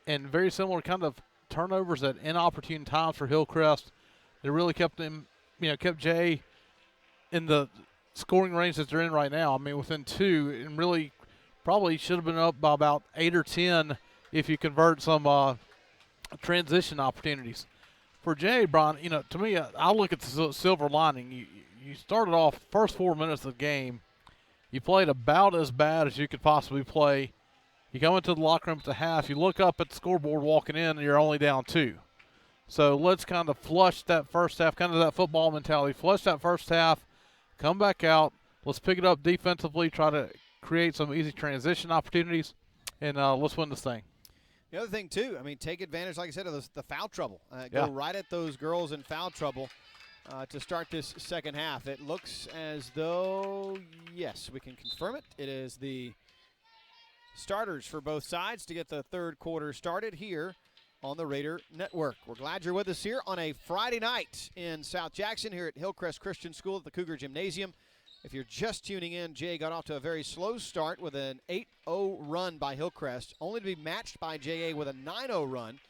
and very similar kind of turnovers at inopportune times for Hillcrest. They really kept them, kept Jay in the scoring range that they're in right now. I mean, within 2, and really probably should have been up by about 8 or 10 if you convert some transition opportunities. For Jay, Brian, to me, I look at the silver lining. You started off first 4 minutes of the game. You played about as bad as you could possibly play. You go into the locker room at the half. You look up at the scoreboard walking in, and you're only down 2. So let's kind of flush that first half, kind of that football mentality. Flush that first half, come back out. Let's pick it up defensively, try to create some easy transition opportunities, and let's win this thing. The other thing, too, take advantage, like I said, of the foul trouble. Go right at those girls in foul trouble to start this second half. It looks as though, yes, we can confirm it. It is the starters for both sides to get the third quarter started here on the Raider Network. We're glad you're with us here on a Friday night in South Jackson here at Hillcrest Christian School at the Cougar Gymnasium. If you're just tuning in, Jay got off to a very slow start with an 8-0 run by Hillcrest, only to be matched by JA with a 9-0 run.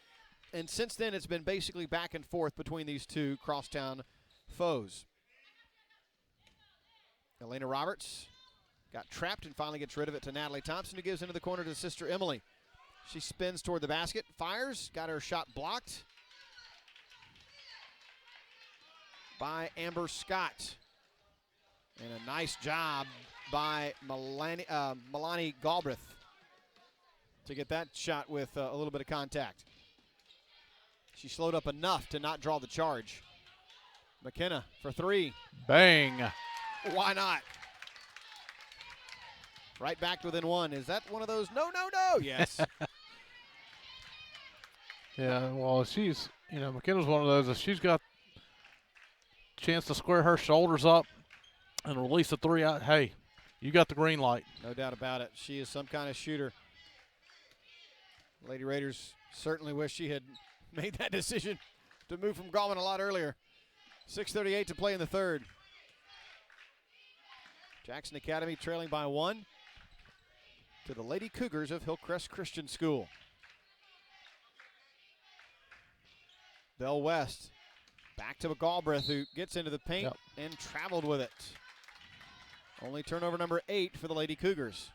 And since then, it's been basically back and forth between these two crosstown foes. Elena Roberts got trapped and finally gets rid of it to Natalie Thompson, who gives into the corner to sister Emily. She spins toward the basket, fires, got her shot blocked by Amber Scott. And a nice job by Milani Galbraith to get that shot with a little bit of contact. She slowed up enough to not draw the charge. McKenna for 3. Bang. Why not? Right back within 1. Is that one of those? No. Yes. Yeah, well, she's, McKenna's one of those. If she's got a chance to square her shoulders up and release a 3 out, hey, you got the green light. No doubt about it. She is some kind of shooter. Lady Raiders certainly wish she had made that decision to move from Gallman a lot earlier. 6:38 to play in the third. Jackson Academy trailing by 1 to the Lady Cougars of Hillcrest Christian School. Bell West back to Galbraith, who gets into the paint and traveled with it. Only turnover number 8 for the Lady Cougars.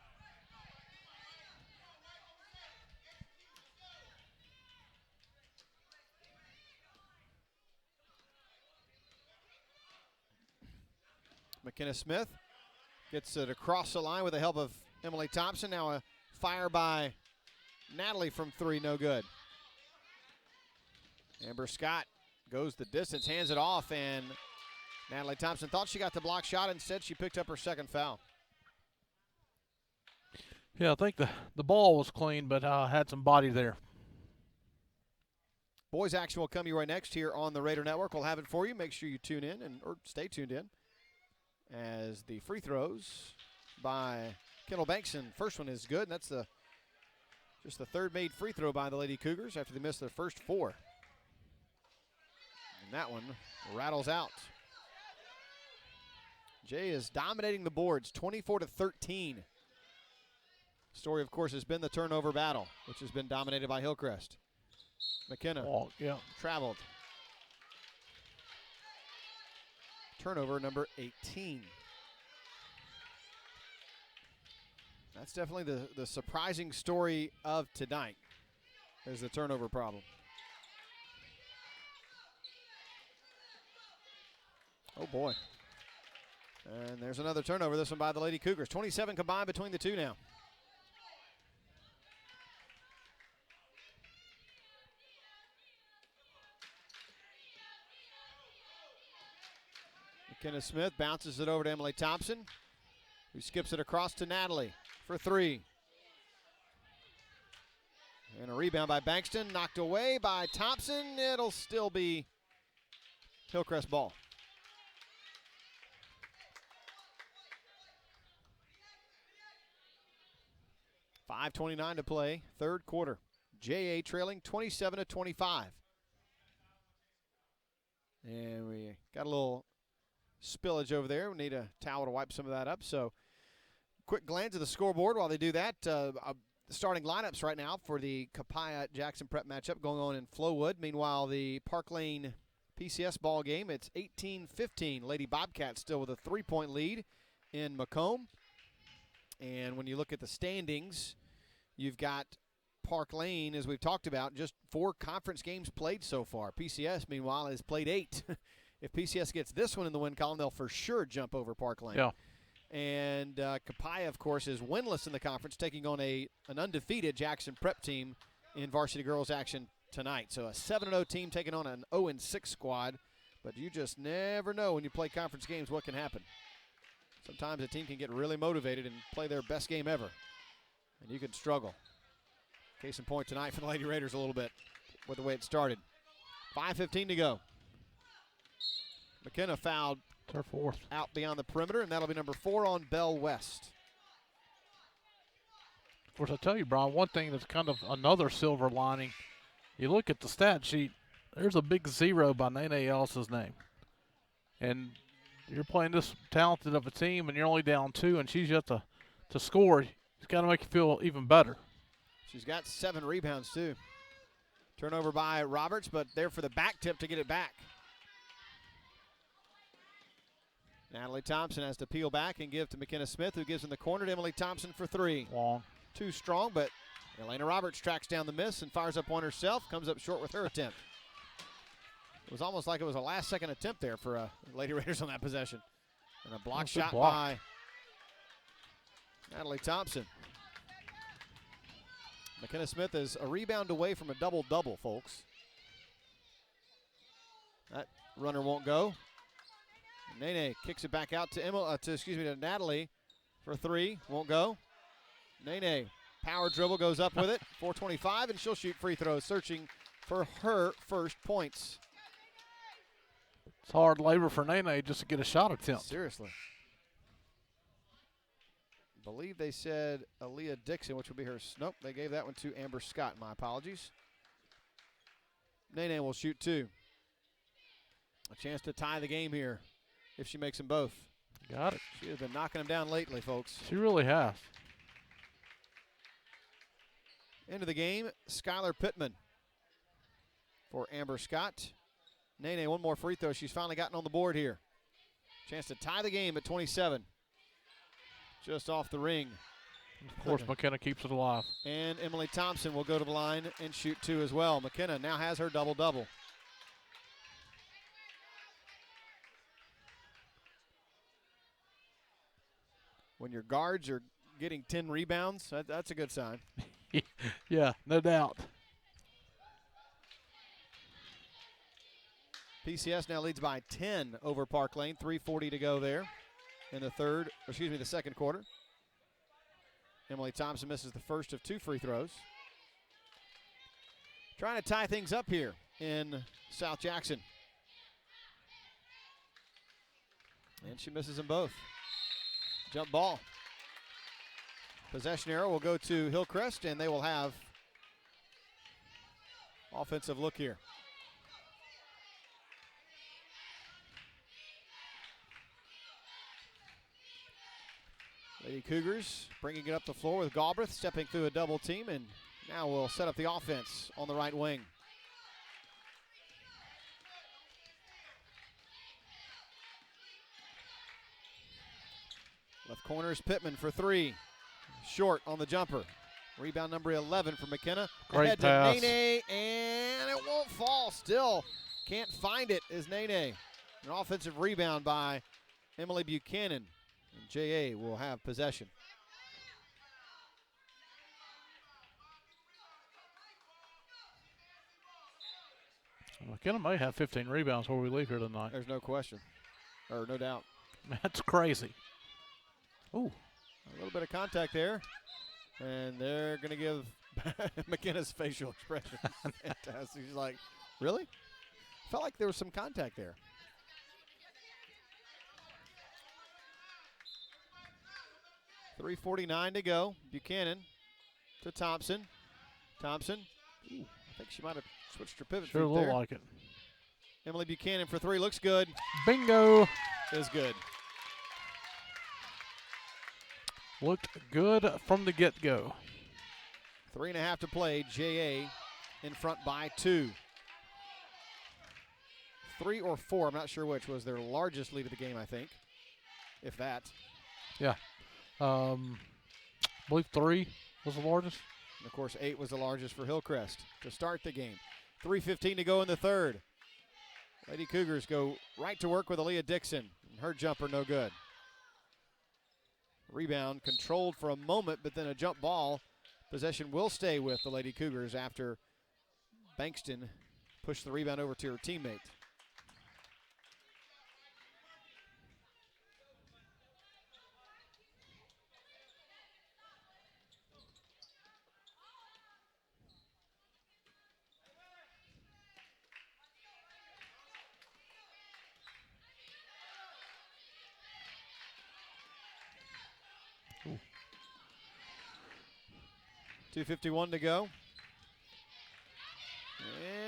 McKenna Smith gets it across the line with the help of Emily Thompson. Now a fire by Natalie from 3, no good. Amber Scott goes the distance, hands it off, and Natalie Thompson thought she got the block shot. Instead, she picked up her second foul. Yeah, I think the ball was clean, but had some body there. Boys action will come your way next here on the Raider Network. We'll have it for you. Make sure you tune in or stay tuned in as the free throws by Kendall Bankson. First one is good, and that's just the third made free throw by the Lady Cougars after they missed their first 4. And that one rattles out. Jay is dominating the boards, 24-13. Story, of course, has been the turnover battle, which has been dominated by Hillcrest. McKenna traveled. Turnover number 18. That's definitely the surprising story of tonight, is the turnover problem. Oh, boy. And there's another turnover, this one by the Lady Cougars. 27 combined between the two now. McKenna Smith bounces it over to Emily Thompson, who skips it across to Natalie for three. And a rebound by Bankston, knocked away by Thompson. It'll still be Hillcrest ball. .5:29 to play, third quarter. JA trailing 27-25. And we got a little spillage over there. We need a towel to wipe some of that up. So quick glance at the scoreboard while they do that. Starting lineups right now for the Copiah-Jackson Prep matchup going on in Flowood. Meanwhile, the Park Lane PCS ball game, it's 18-15. Lady Bobcats still with a 3-point lead in Macomb. And when you look at the standings, you've got Park Lane, as we've talked about, just 4 conference games played so far. PCS, meanwhile, has played 8. If PCS gets this one in the win column, they'll for sure jump over Park Lane. Yeah. And Copiah, of course, is winless in the conference, taking on an undefeated Jackson Prep team in varsity girls action tonight. So a 7-0 team taking on an 0-6 squad. But you just never know when you play conference games what can happen. Sometimes a team can get really motivated and play their best game ever, and you can struggle. Case in point tonight for the Lady Raiders a little bit with the way it started. 5:15 to go. McKenna fouled It's her fourth. Out beyond the perimeter, and that'll be number 4 on Bell West. Of course, I tell you, Brian, one thing that's kind of another silver lining, you look at the stat sheet, there's a big 0 by Nene Ellis's name. And you're playing this talented of a team, and you're only down 2, and she's yet to score. It's got to make you feel even better. She's got 7 rebounds, too. Turnover by Roberts, but there for the back tip to get it back. Natalie Thompson has to peel back and give to McKenna Smith, who gives in the corner to Emily Thompson for 3. Long. Too strong, but Elena Roberts tracks down the miss and fires up one herself, comes up short with her attempt. It was almost like it was a last-second attempt there for Lady Raiders on that possession. And a block shot by Natalie Thompson. McKenna Smith is a rebound away from a double-double, folks. That runner won't go. Nene kicks it back out to Natalie for 3. Won't go. Nene, power dribble, goes up with it. 4:25, and she'll shoot free throws, searching for her first points. It's hard labor for Nene just to get a shot attempt. Seriously. I believe they said Aaliyah Dixon, which would be her. Nope, they gave that one to Amber Scott. My apologies. Nene will shoot 2. A chance to tie the game here if she makes them both. Got it. She has been knocking them down lately, folks. She really has. End of the game, Skylar Pittman for Amber Scott. Nene, one more free throw. She's finally gotten on the board here. Chance to tie the game at 27. Just off the ring. Of course, McKenna keeps it alive. And Emily Thompson will go to the line and shoot 2 as well. McKenna now has her double-double. When your guards are getting 10 rebounds, that's a good sign. Yeah, no doubt. PCS now leads by 10 over Park Lane. 3:40 to go there in the second quarter. Emily Thompson misses the first of 2 free throws. Trying to tie things up here in South Jackson. And she misses them both. Jump ball. Possession arrow will go to Hillcrest, and they will have offensive look here. Lady Cougars bringing it up the floor with Galbraith stepping through a double team, and now we'll set up the offense on the right wing. Left corner is Pittman for 3. short on the jumper. Rebound number 11 for McKenna. Great Ahead pass. to Nene, and it won't fall. Still can't find it is Nene. An offensive rebound by Emily Buchanan. And J.A. will have possession. McKenna may have 15 rebounds before we leave here tonight. There's no question, or no doubt. That's crazy. Ooh. A little bit of contact there. And they're going to give McKenna's facial expression. Fantastic. She's like, really? Felt like there was some contact there. .349 to go. Buchanan to Thompson. Thompson. Ooh, I think she might have switched her pivot Sure feet look there. like it. Emily Buchanan for three. Looks good. Bingo. Is good. Looked good from the get-go. 3.5 to play. J.A. in front by 2. 3 or 4, I'm not sure which, was their largest lead of the game, I think, if that. Yeah. I believe 3 was the largest. And, of course, 8 was the largest for Hillcrest to start the game. 3:15 to go in the third. Lady Cougars go right to work with Aaliyah Dixon. Her jumper no good. Rebound controlled for a moment, but then a jump ball. Possession will stay with the Lady Cougars after Bankston pushed the rebound over to her teammate. Ooh. 2:51 to go.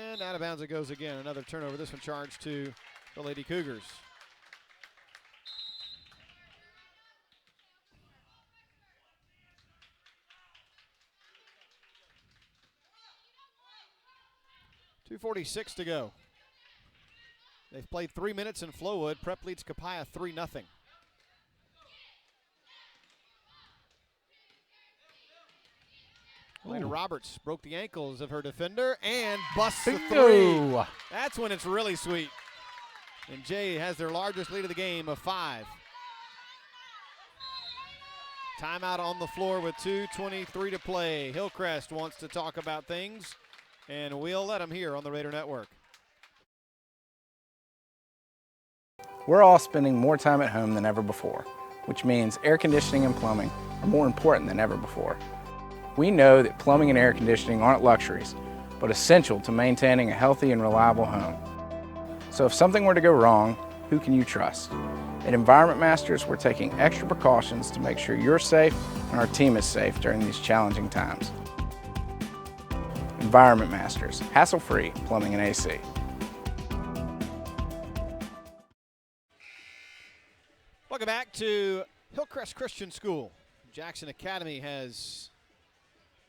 And out of bounds it goes again. Another turnover. This one charged to the Lady Cougars. .246 to go. They've played 3 minutes in Flowood. Prep leads Capaya 3-0. Lena Roberts broke the ankles of her defender and busts the three. That's when it's really sweet. And Jay has their largest lead of the game of 5. Timeout on the floor with 2:23 to play. Hillcrest wants to talk about things, and we'll let them here on the Raider Network. We're all spending more time at home than ever before, which means air conditioning and plumbing are more important than ever before. We know that plumbing and air conditioning aren't luxuries, but essential to maintaining a healthy and reliable home. So if something were to go wrong, who can you trust? At Environment Masters, we're taking extra precautions to make sure you're safe and our team is safe during these challenging times. Environment Masters, hassle-free plumbing and AC. Welcome back to Hillcrest Christian School. Jackson Academy has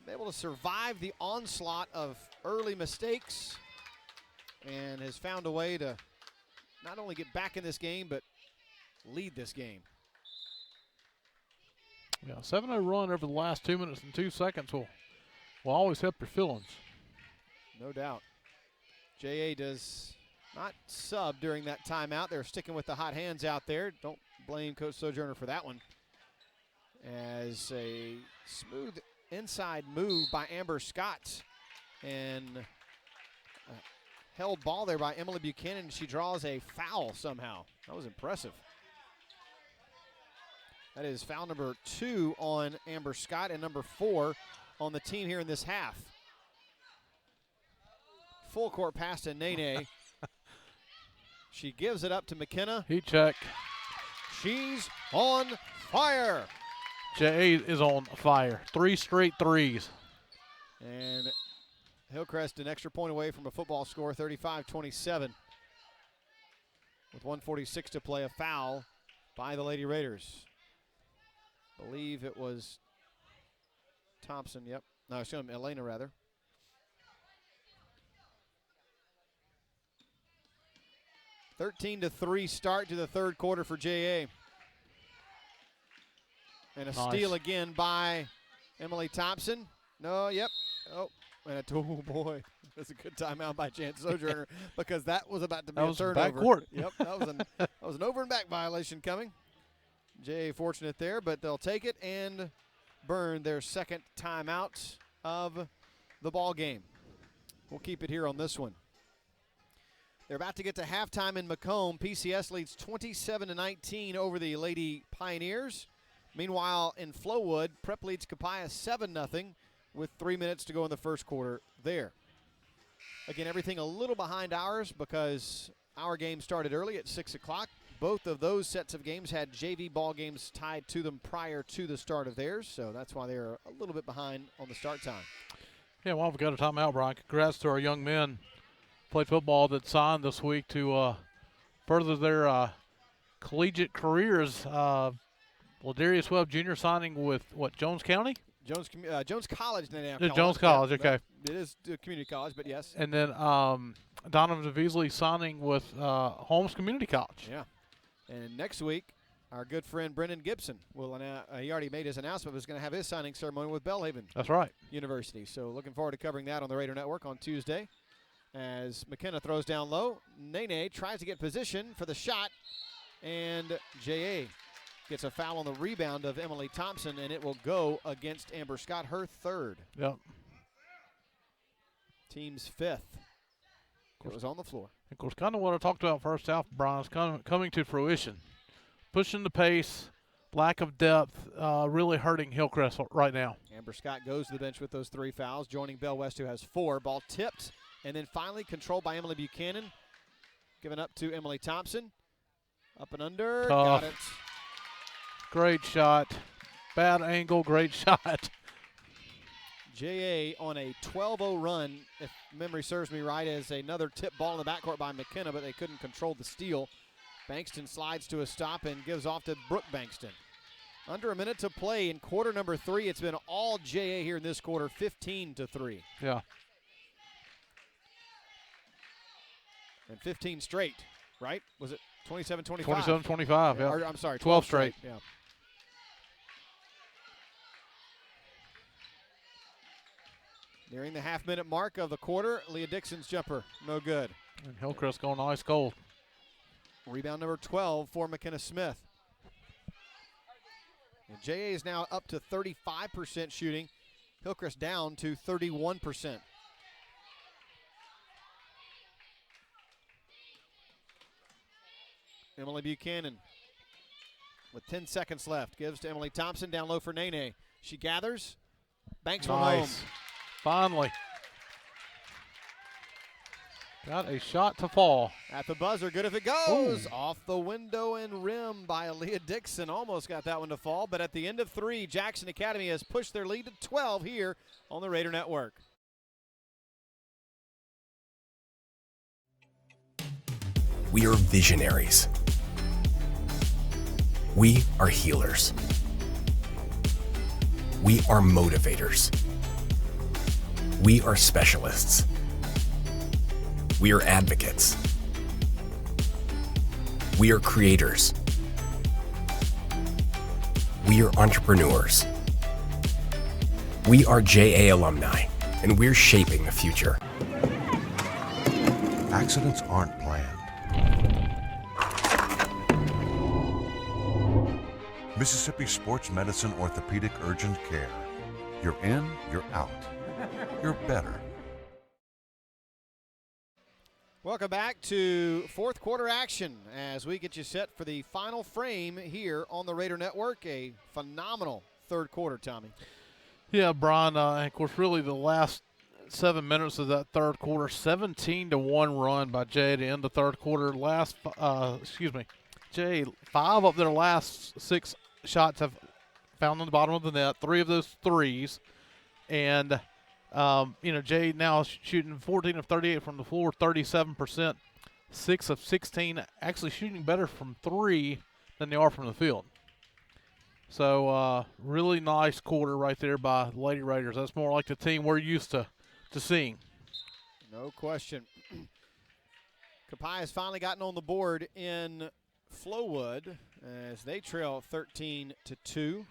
been able to survive the onslaught of early mistakes and has found a way to not only get back in this game, but lead this game. Yeah, 7-0 run over the last 2 minutes and 2 seconds will always help your feelings. No doubt. J.A. does not sub during that timeout. They're sticking with the hot hands out there. Don't blame Coach Sojourner for that one. As a smooth inside move by Amber Scott and held ball there by Emily Buchanan. She draws a foul somehow. That was impressive. That is foul number 2 on Amber Scott and number 4 on the team here in this half. Full court pass to Nene. She gives it up to McKenna. Heat check. She's on fire. J.A. is on fire. 3 straight threes. And Hillcrest an extra point away from a football score, 35-27. With 1:46 to play, a foul by the Lady Raiders. Believe it was Thompson, yep. No, excuse me, Elena rather. (13-3) start to the third quarter for J.A. And a steal again by Emily Thompson. No, yep. Oh, and oh boy. That's a good timeout by Chance Sojourner because that was about to be a turnover. Backcourt. Yep, that was an over and back violation coming. Jay fortunate there, but they'll take it and burn their second timeout of the ball game. We'll keep it here on this one. They're about to get to halftime in Macomb. PCS leads 27-19 over the Lady Pioneers. Meanwhile, in Flowood, Prep leads Copiah 7-0 with 3 minutes to go in the first quarter there. Again, everything a little behind ours because our game started early at 6 o'clock. Both of those sets of games had JV ball games tied to them prior to the start of theirs, so that's why they're a little bit behind on the start time. Yeah, well, we've got a timeout, Brian. Congrats to our young men played football that signed this week to further their collegiate careers. Darius Webb Jr. signing with, Jones County? Jones College now. Jones College, okay. It is a community college, but yes. And then Donovan DeVeasley signing with Holmes Community College. Yeah. And next week, our good friend Brendan Gibson will he already made his announcement, but is going to have his signing ceremony with Belhaven. That's right. University. So looking forward to covering that on the Raider Network on Tuesday. As McKenna throws down low, Nene tries to get position for the shot, and J.A. gets a foul on the rebound of Emily Thompson, and it will go against Amber Scott, her third. Yep. Team's fifth. It was on the floor. Of course, kind of what I talked about first half, Brian, is coming to fruition. Pushing the pace, lack of depth, really hurting Hillcrest right now. Amber Scott goes to the bench with those 3 fouls, joining Bell West, who has 4. Ball tipped, and then finally controlled by Emily Buchanan. Given up to Emily Thompson. Up and under. Tough. Got it. Great shot. Bad angle, great shot. J.A. on a 12-0 run, if memory serves me right, as another tip ball in the backcourt by McKenna, but they couldn't control the steal. Bankston slides to a stop and gives off to Brooke Bankston. Under a minute to play in quarter number 3. It's been all J.A. here in this quarter, 15-3. Yeah. And 15 straight, right? Was it 27-25? 27-25, yeah. Or, I'm sorry, 12 straight. Yeah. Nearing the half-minute mark of the quarter, Leah Dixon's jumper, no good. And Hillcrest going ice cold. Rebound number 12 for McKenna Smith. And J.A. is now up to 35% shooting. Hillcrest down to 31%. Emily Buchanan with 10 seconds left. Gives to Emily Thompson, down low for Nene. She gathers, banks one home. Finally. Got a shot to fall. At the buzzer, good if it goes. Ooh. Off the window and rim by Leah Dixon. Almost got that one to fall, but at the end of 3, Jackson Academy has pushed their lead to 12 here on the Raider Network. We are visionaries. We are healers. We are motivators. We are specialists. We are advocates. We are creators. We are entrepreneurs. We are JA alumni, and we're shaping the future. Accidents aren't planned. Mississippi Sports Medicine Orthopedic Urgent Care. You're in, you're out. You're better. Welcome back to fourth quarter action as we get you set for the final frame here on the Raider Network. A phenomenal third quarter, Tommy. Yeah, Brian, of course, really the last 7 minutes of that third quarter, 17-1 run by Jay to end the third quarter. Jay, 5 of their last 6 shots have found on the bottom of the net, 3 of those threes. And, Jay now shooting 14 of 38 from the floor, 37%, 6 of 16, actually shooting better from 3 than they are from the field. So, really nice quarter right there by the Lady Raiders. That's more like the team we're used to seeing. No question. Copiah has finally gotten on the board in Flowood as they trail 13-2.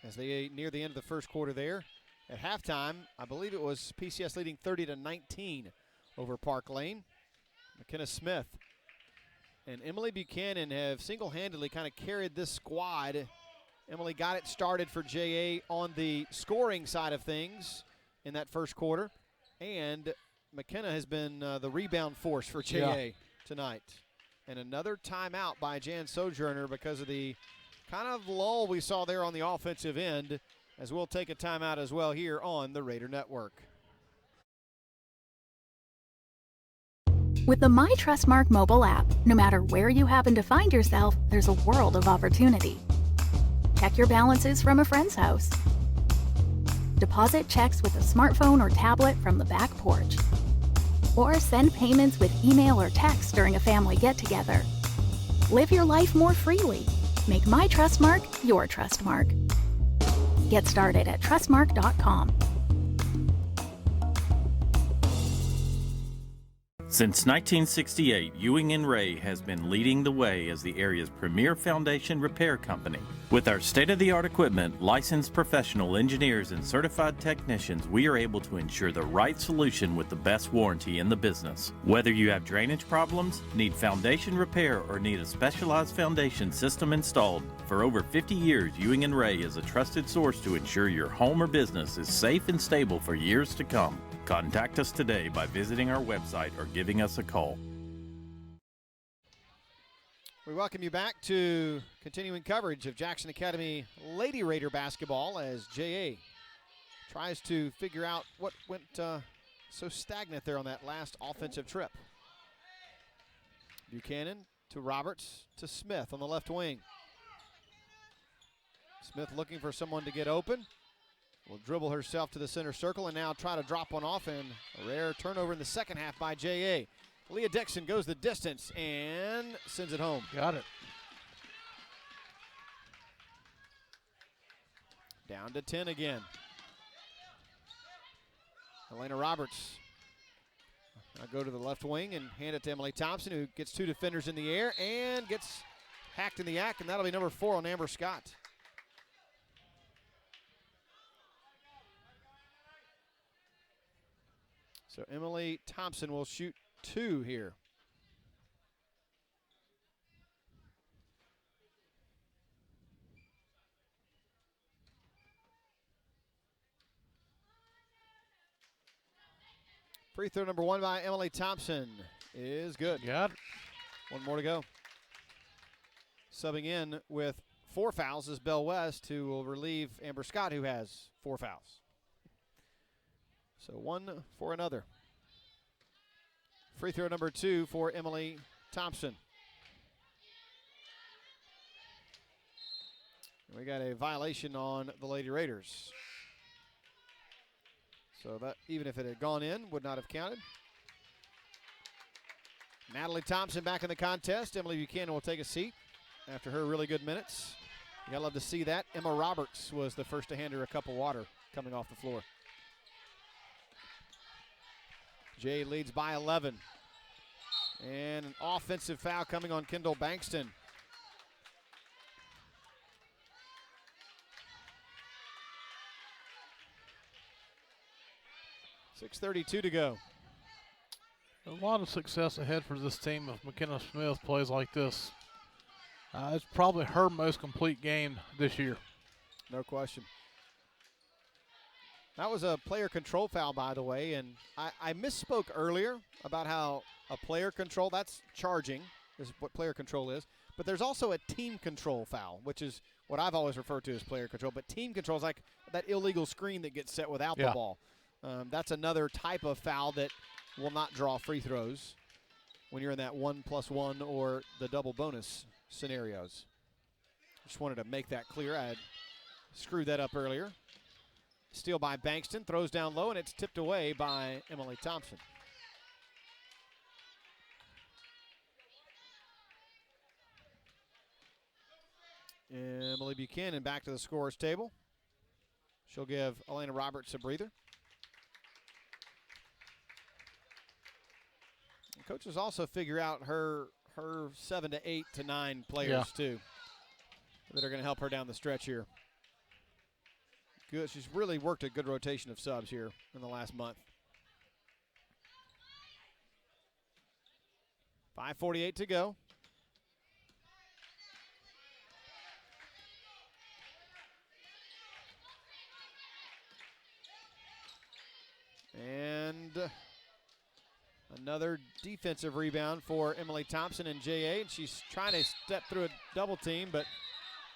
as they near the end of the first quarter there. At halftime, I believe it was PCS leading 30-19 over Park Lane. McKenna Smith and Emily Buchanan have single-handedly kind of carried this squad. Emily got it started for JA on the scoring side of things in that first quarter, and McKenna has been the rebound force for JA tonight. And another timeout by Jan Sojourner because of the kind of lull we saw there on the offensive end, as we'll take a timeout as well here on the Raider Network. With the My Trustmark mobile app, no matter where you happen to find yourself, there's a world of opportunity. Check your balances from a friend's house. Deposit checks with a smartphone or tablet from the back porch. Or send payments with email or text during a family get-together. Live your life more freely. Make My Trustmark your Trustmark. Get started at trustmark.com. Since 1968, Ewing & Ray has been leading the way as the area's premier foundation repair company. With our state-of-the-art equipment, licensed professional engineers, and certified technicians, we are able to ensure the right solution with the best warranty in the business. Whether you have drainage problems, need foundation repair, or need a specialized foundation system installed, for over 50 years, Ewing & Ray is a trusted source to ensure your home or business is safe and stable for years to come. Contact us today by visiting our website or giving us a call. We welcome you back to continuing coverage of Jackson Academy Lady Raider basketball as JA tries to figure out what went so stagnant there on that last offensive trip. Buchanan to Roberts to Smith on the left wing. Smith looking for someone to get open. Will dribble herself to the center circle and now try to drop one off, and a rare turnover in the second half by JA. Leah Dixon goes the distance and sends it home. Got it. Down to 10 again. Elena Roberts. I'll go to the left wing and hand it to Emily Thompson, who gets two defenders in the air and gets hacked in the act, and that'll be number 4 on Amber Scott. So Emily Thompson will shoot 2 here. Free throw number 1 by Emily Thompson is good. Got it. 1 more to go. Subbing in with 4 fouls is Belle West, who will relieve Amber Scott, who has 4 fouls. So 1 for another. Free throw number 2 for Emily Thompson. And we got a violation on the Lady Raiders. So that, even if it had gone in, would not have counted. Natalie Thompson back in the contest. Emily Buchanan will take a seat after her really good minutes. You gotta love to see that. Emma Roberts was the first to hand her a cup of water coming off the floor. Jay leads by 11. And an offensive foul coming on Kendall Bankston. .6:32 to go. A lot of success ahead for this team if McKenna Smith plays like this. It's probably her most complete game this year. No question. That was a player control foul, by the way, and I misspoke earlier about how a player control, that's charging, is what player control is, but there's also a team control foul, which is what I've always referred to as player control, but team control is like that illegal screen that gets set without the ball. That's another type of foul that will not draw free throws when you're in that 1+1 or the double bonus scenarios. Just wanted to make that clear. I had screwed that up earlier. Steal by Bankston, throws down low, and it's tipped away by Emily Thompson. Emily Buchanan back to the scorer's table. She'll give Elena Roberts a breather. And coaches also figure out her 7 to 8 to 9 players too that are going to help her down the stretch here. good. She's really worked a good rotation of subs here in the last month. 5:48 to go. And another defensive rebound for Emily Thompson and J.A. And she's trying to step through a double team, but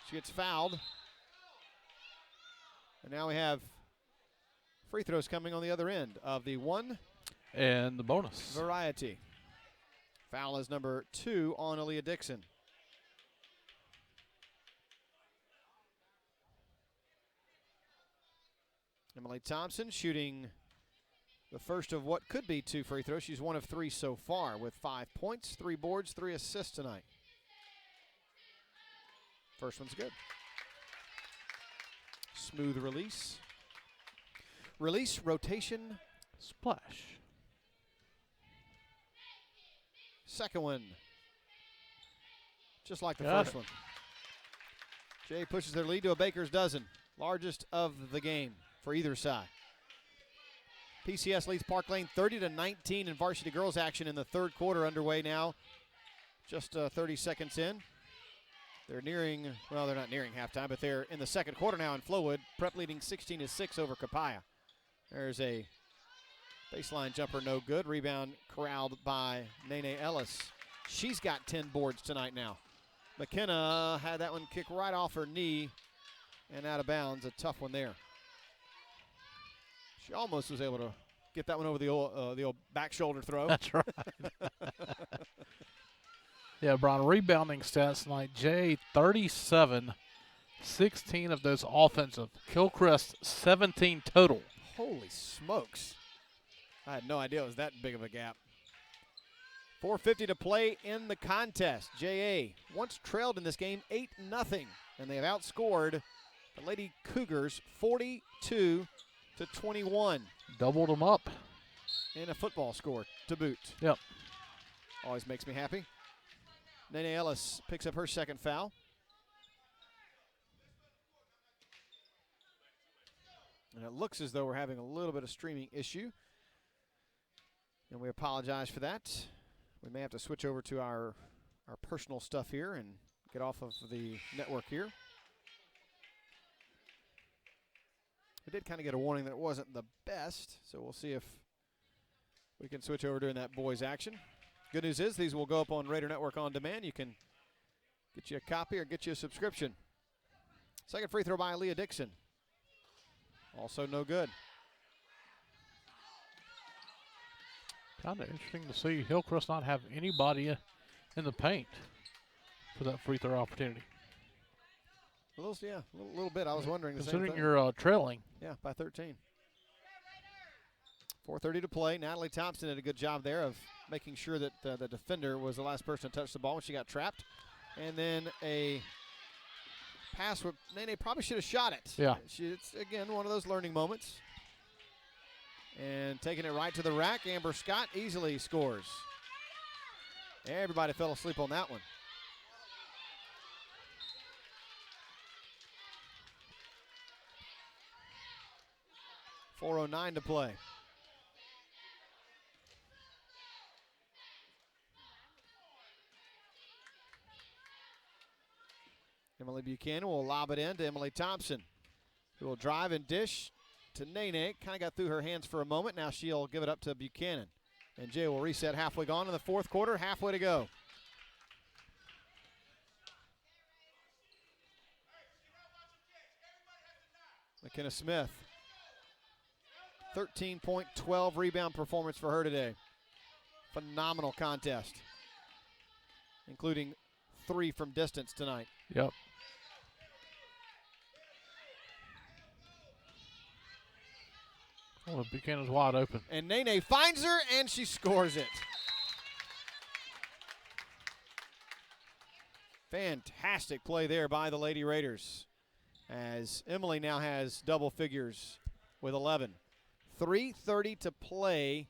she gets fouled. And now we have free throws coming on the other end of the one and the bonus variety. Foul is number 2 on Aaliyah Dixon. Emily Thompson shooting the first of what could be 2 free throws. She's 1 of 3 so far with 5 points, 3 boards, 3 assists tonight. First one's good. Smooth release. Release, rotation, splash. Second one. Just like the Got first it. one. Jay pushes their lead to a baker's dozen. Largest of the game for either side. PCS leads Park Lane 30-19 in varsity girls action in the third quarter underway now. Just 30 seconds in. They're nearing, well, they're not nearing halftime, but they're in the second quarter now in Flowood. Prep leading 16-6 over Capaya. There's a baseline jumper, no good. Rebound corralled by Nene Ellis. She's got 10 boards tonight now. McKenna had that one kick right off her knee and out of bounds. A tough one there. She almost was able to get that one over the old back shoulder throw. That's right. Yeah, Brian, rebounding stats tonight. Jay, 37, 16 of those offensive. Hillcrest, 17 total. Holy smokes. I had no idea it was that big of a gap. 4:50 to play in the contest. JA once trailed in this game 8-0, and they have outscored the Lady Cougars 42-21. Doubled them up. And a football score to boot. Yep. Always makes me happy. Nene Ellis picks up her second foul. And it looks as though we're having a little bit of streaming issue. And we apologize for that. We may have to switch over to our personal stuff here and get off of the network here. We did kind of get a warning that it wasn't the best, so we'll see if we can switch over during that boys action. Good news is these will go up on Raider Network on demand. You can get you a copy or get you a subscription. Second free throw by Aaliyah Dixon. Also no good. Kind of interesting to see Hillcrest not have anybody in the paint for that free throw opportunity. A little bit. I was wondering the same Considering thing. you're trailing. Yeah, by 13. 4:30 to play. Natalie Thompson did a good job there of making sure that the defender was the last person to touch the ball when she got trapped. And then a pass where Nene probably should have shot it. Yeah. It's, again, one of those learning moments. And taking it right to the rack, Amber Scott easily scores. Everybody fell asleep on that one. .409 to play. Emily Buchanan will lob it in to Emily Thompson, who will drive and dish to Nene. Kind of got through her hands for a moment. Now she'll give it up to Buchanan. And Jay will reset halfway gone in the fourth quarter, halfway to go. McKenna Smith. 13-point, 12 rebound performance for her today. Phenomenal contest, including 3 from distance tonight. Yep. Oh, Buchanan's wide open. And Nene finds her, and she scores it. Fantastic play there by the Lady Raiders, as Emily now has double figures with 11. 3:30 to play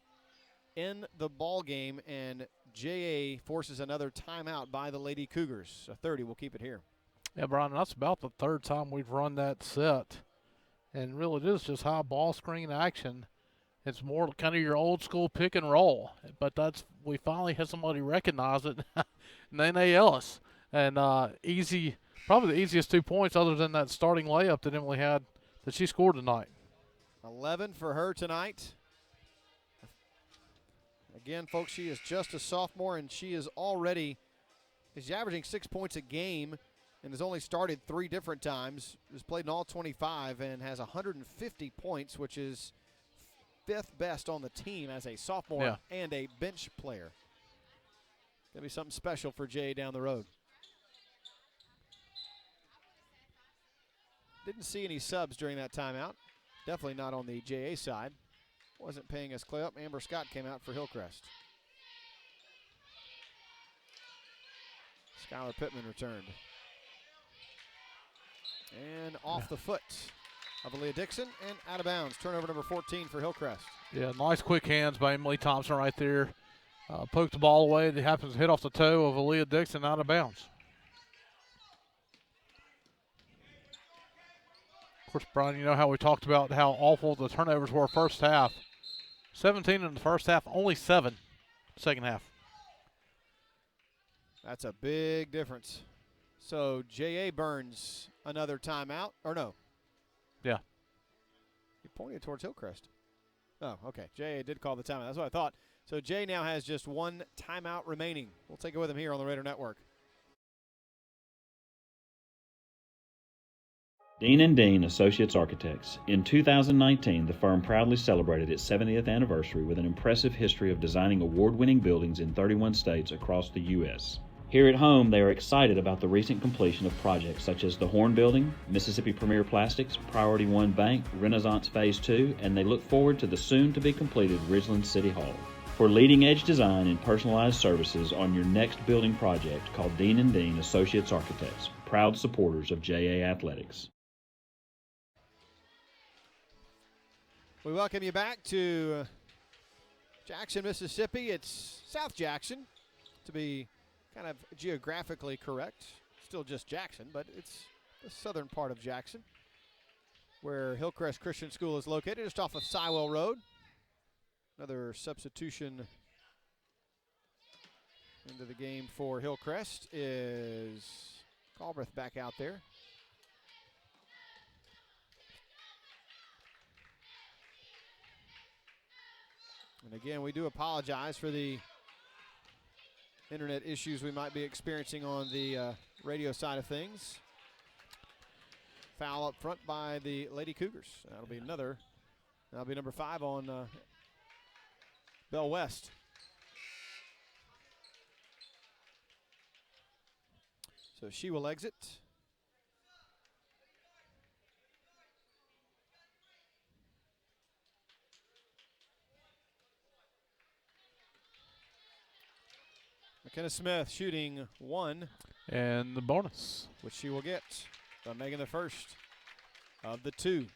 in the ball game, and JA forces another timeout by the Lady Cougars. A 30, we'll keep it here. Yeah, Brian, that's about the third time we've run that set. And really it is just high ball screen action. It's more kind of your old school pick and roll. But we finally had somebody recognize it, Nene Ellis. And probably the easiest 2 points other than that starting layup that Emily had that she scored tonight. 11 for her tonight. Again, folks, she is just a sophomore, and she's averaging 6 points a game and has only started 3 different times, has played in all 25, and has 150 points, which is 5th best on the team as a sophomore and a bench player. Going to be something special for Jay down the road. Didn't see any subs during that timeout. Definitely not on the JA side. Wasn't paying us play up. Amber Scott came out for Hillcrest. Skylar Pittman returned. And off the foot of Aaliyah Dixon and out of bounds. Turnover number 14 for Hillcrest. Yeah, nice quick hands by Emily Thompson right there. Poked the ball away. It happens to hit off the toe of Aaliyah Dixon out of bounds. Of course, Brian, you know how we talked about how awful the turnovers were first half. 17 in the first half, only 7 second half. That's a big difference. So J.A. burns another timeout, or no? Yeah. He pointed towards Hillcrest. Oh, okay. J.A. did call the timeout. That's what I thought. So Jay now has just 1 timeout remaining. We'll take it with him here on the Raider Network. Dean & Dean Associates Architects. In 2019, the firm proudly celebrated its 70th anniversary with an impressive history of designing award-winning buildings in 31 states across the U.S. Here at home, they are excited about the recent completion of projects such as the Horn Building, Mississippi Premier Plastics, Priority One Bank, Renaissance Phase 2, and they look forward to the soon-to-be-completed Ridgeland City Hall. For leading-edge design and personalized services on your next building project, call Dean & Dean Associates Architects, proud supporters of JA Athletics. We welcome you back to Jackson, Mississippi. It's South Jackson, to be kind of geographically correct. Still just Jackson, but it's the southern part of Jackson, where Hillcrest Christian School is located, just off of Sywell Road. Another substitution into the game for Hillcrest is Galbraith back out there. And again, we do apologize for the internet issues we might be experiencing on the radio side of things. Foul up front by the Lady Cougars. That'll be number 5 on Bell West. So she will exit. McKenna Smith shooting 1. And the bonus, which she will get by making the first of the 2.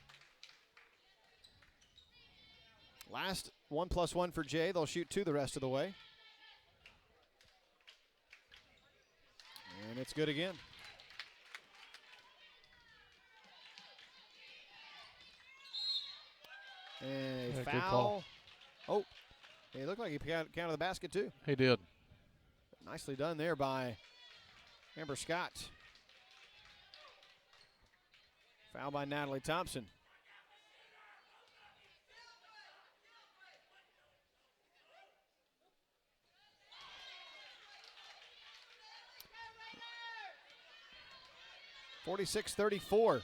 Last 1+1 for Jay. They'll shoot 2 the rest of the way. And it's good again. And a foul. Oh, he looked like he counted the basket too. He did. Nicely done there by Amber Scott. Foul by Natalie Thompson. (46-34).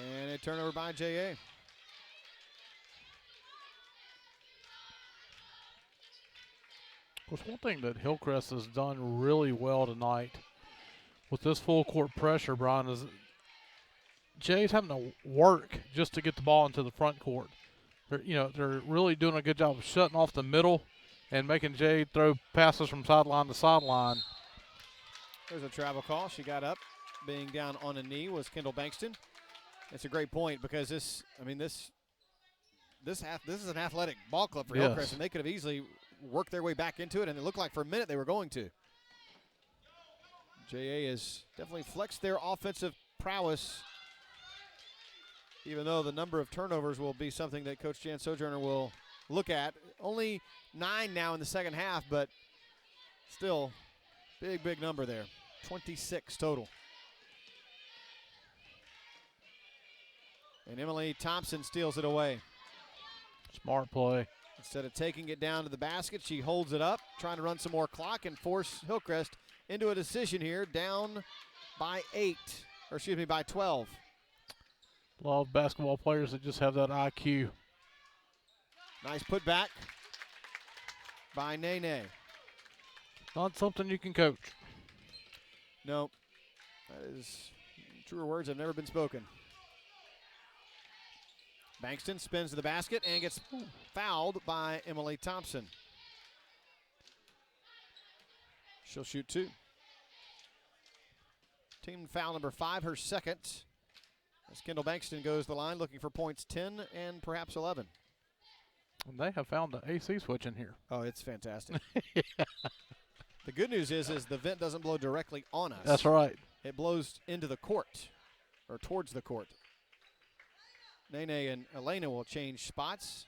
And a turnover by J.A. Of course, one thing that Hillcrest has done really well tonight with this full court pressure, Brian, is Jay's having to work just to get the ball into the front court. They're really doing a good job of shutting off the middle and making Jay throw passes from sideline to sideline. There's a travel call. She got up. Being down on a knee was Kendall Bankston. It's a great point because this this is an athletic ball club for Yes. Hillcrest, and they could have easily worked their way back into it, and it looked like for a minute they were going to. JA has definitely flexed their offensive prowess, even though the number of turnovers will be something that Coach Jan Sojourner will look at. Only 9 now in the second half, but still big number there. 26 total. And Emily Thompson steals it away. Smart play. Instead of taking it down to the basket, she holds it up, trying to run some more clock and force Hillcrest into a decision here, down by 12. A lot of basketball players that just have that IQ. Nice putback by Nene. Not something you can coach. No, that is truer words have never been spoken. Bankston spins to the basket and gets fouled by Emily Thompson. She'll shoot 2. Team foul number 5, her second. As Kendall Bankston goes to the line looking for points 10 and perhaps 11. And they have found the AC switch in here. Oh, it's fantastic. The good news is the vent doesn't blow directly on us. That's right. It blows into the court or towards the court. Nene and Elena will change spots.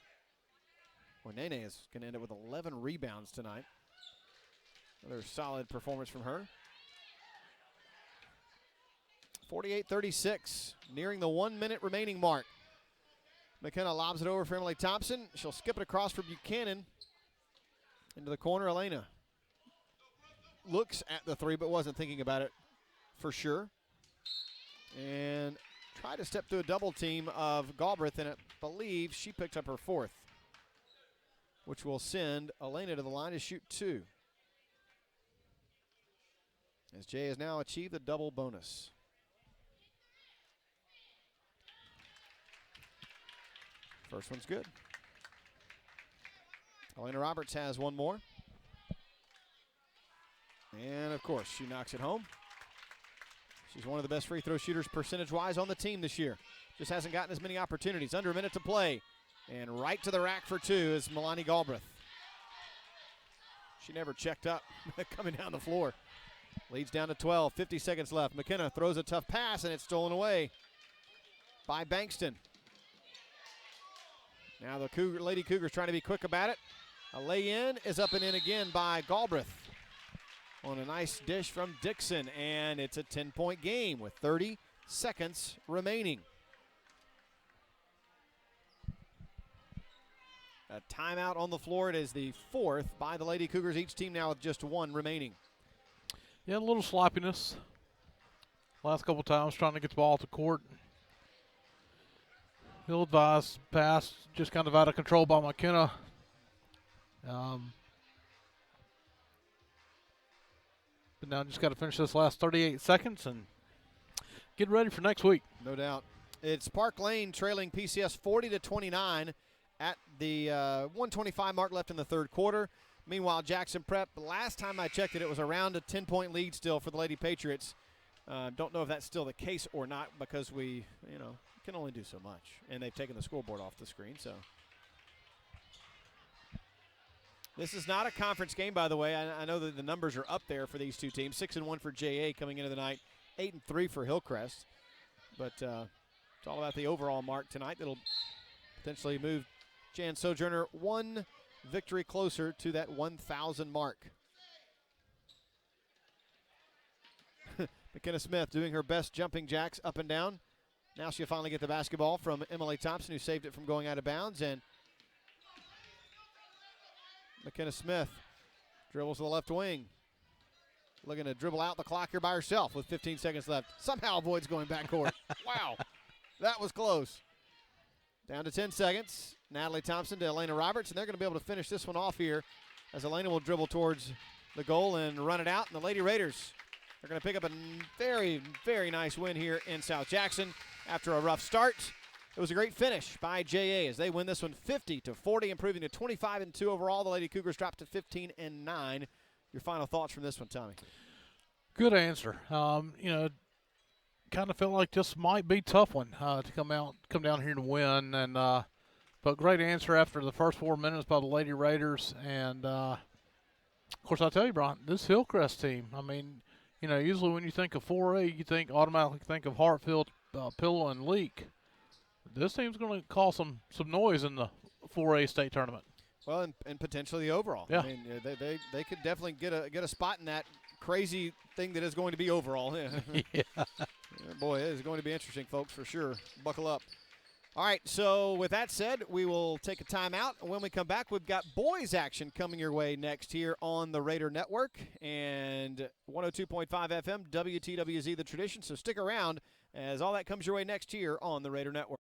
Well, Nene is going to end up with 11 rebounds tonight. Another solid performance from her. 48-36, nearing the 1 minute remaining mark. McKenna lobs it over for Emily Thompson. She'll skip it across for Buchanan. Into the corner, Elena looks at the 3 but wasn't thinking about it for sure. And tried to step through a double team of Galbraith, and I believe she picked up her 4th, which will send Elena to the line to shoot 2. As Jay has now achieved the double bonus. First one's good. Elena Roberts has one more. And, of course, she knocks it home. She's one of the best free throw shooters percentage-wise on the team this year. Just hasn't gotten as many opportunities. Under a minute to play. And right to the rack for 2 is Milani Galbraith. She never checked up coming down the floor. Leads down to 12, 50 seconds left. McKenna throws a tough pass, and it's stolen away by Bankston. Now the Lady Cougars trying to be quick about it. A lay-in is up and in again by Galbraith on a nice dish from Dixon, and it's a 10-point game with 30 seconds remaining. A timeout on the floor. It is the 4th by the Lady Cougars, each team now with just 1 remaining. Yeah, a little sloppiness. Last couple times trying to get the ball off the court. Ill-advised pass, just kind of out of control by McKenna. But now just got to finish this last 38 seconds and get ready for next week. No doubt. It's Park Lane trailing PCS 40-29 at the 125 mark left in the third quarter. Meanwhile, Jackson Prep, last time I checked it was around a 10-point lead still for the Lady Patriots. Don't know if that's still the case or not because we, can only do so much. And they've taken the scoreboard off the screen, so. This is not a conference game, by the way. I know that the numbers are up there for these two teams. 6-1 for JA coming into the night. 8-3 for Hillcrest. But it's all about the overall mark tonight. That'll potentially move Jan Sojourner 1 victory closer to that 1,000 mark. McKenna Smith doing her best jumping jacks up and down. Now she'll finally get the basketball from Emily Thompson, who saved it from going out of bounds. And McKenna Smith dribbles to the left wing. Looking to dribble out the clock here by herself with 15 seconds left. Somehow avoids going backcourt. Wow, that was close. Down to 10 seconds. Natalie Thompson to Elena Roberts, and they're going to be able to finish this one off here as Elena will dribble towards the goal and run it out. And the Lady Raiders are going to pick up a very, very nice win here in South Jackson after a rough start. It was a great finish by JA as they win this one 50-40, improving to 25-2 overall. The Lady Cougars dropped to 15-9. Your final thoughts from this one, Tommy? Good answer. Kind of felt like this might be a tough one to come down here and win, and but But great answer after the first 4 minutes by the Lady Raiders. And, of course, I'll tell you, Brian, this Hillcrest team, I mean, you know, usually when you think of 4A, you automatically think of Hartfield, Pillow, and Leak. This team's going to cause some noise in the 4A state tournament. Well, and potentially the overall. Yeah. I mean, they could definitely get a spot in that crazy thing that is going to be overall. Yeah. Boy, it is going to be interesting, folks, for sure. Buckle up. All right, so with that said, we will take a timeout. When we come back, we've got boys action coming your way next here on the Raider Network and 102.5 FM, WTWZ The Tradition. So stick around as all that comes your way next here on the Raider Network.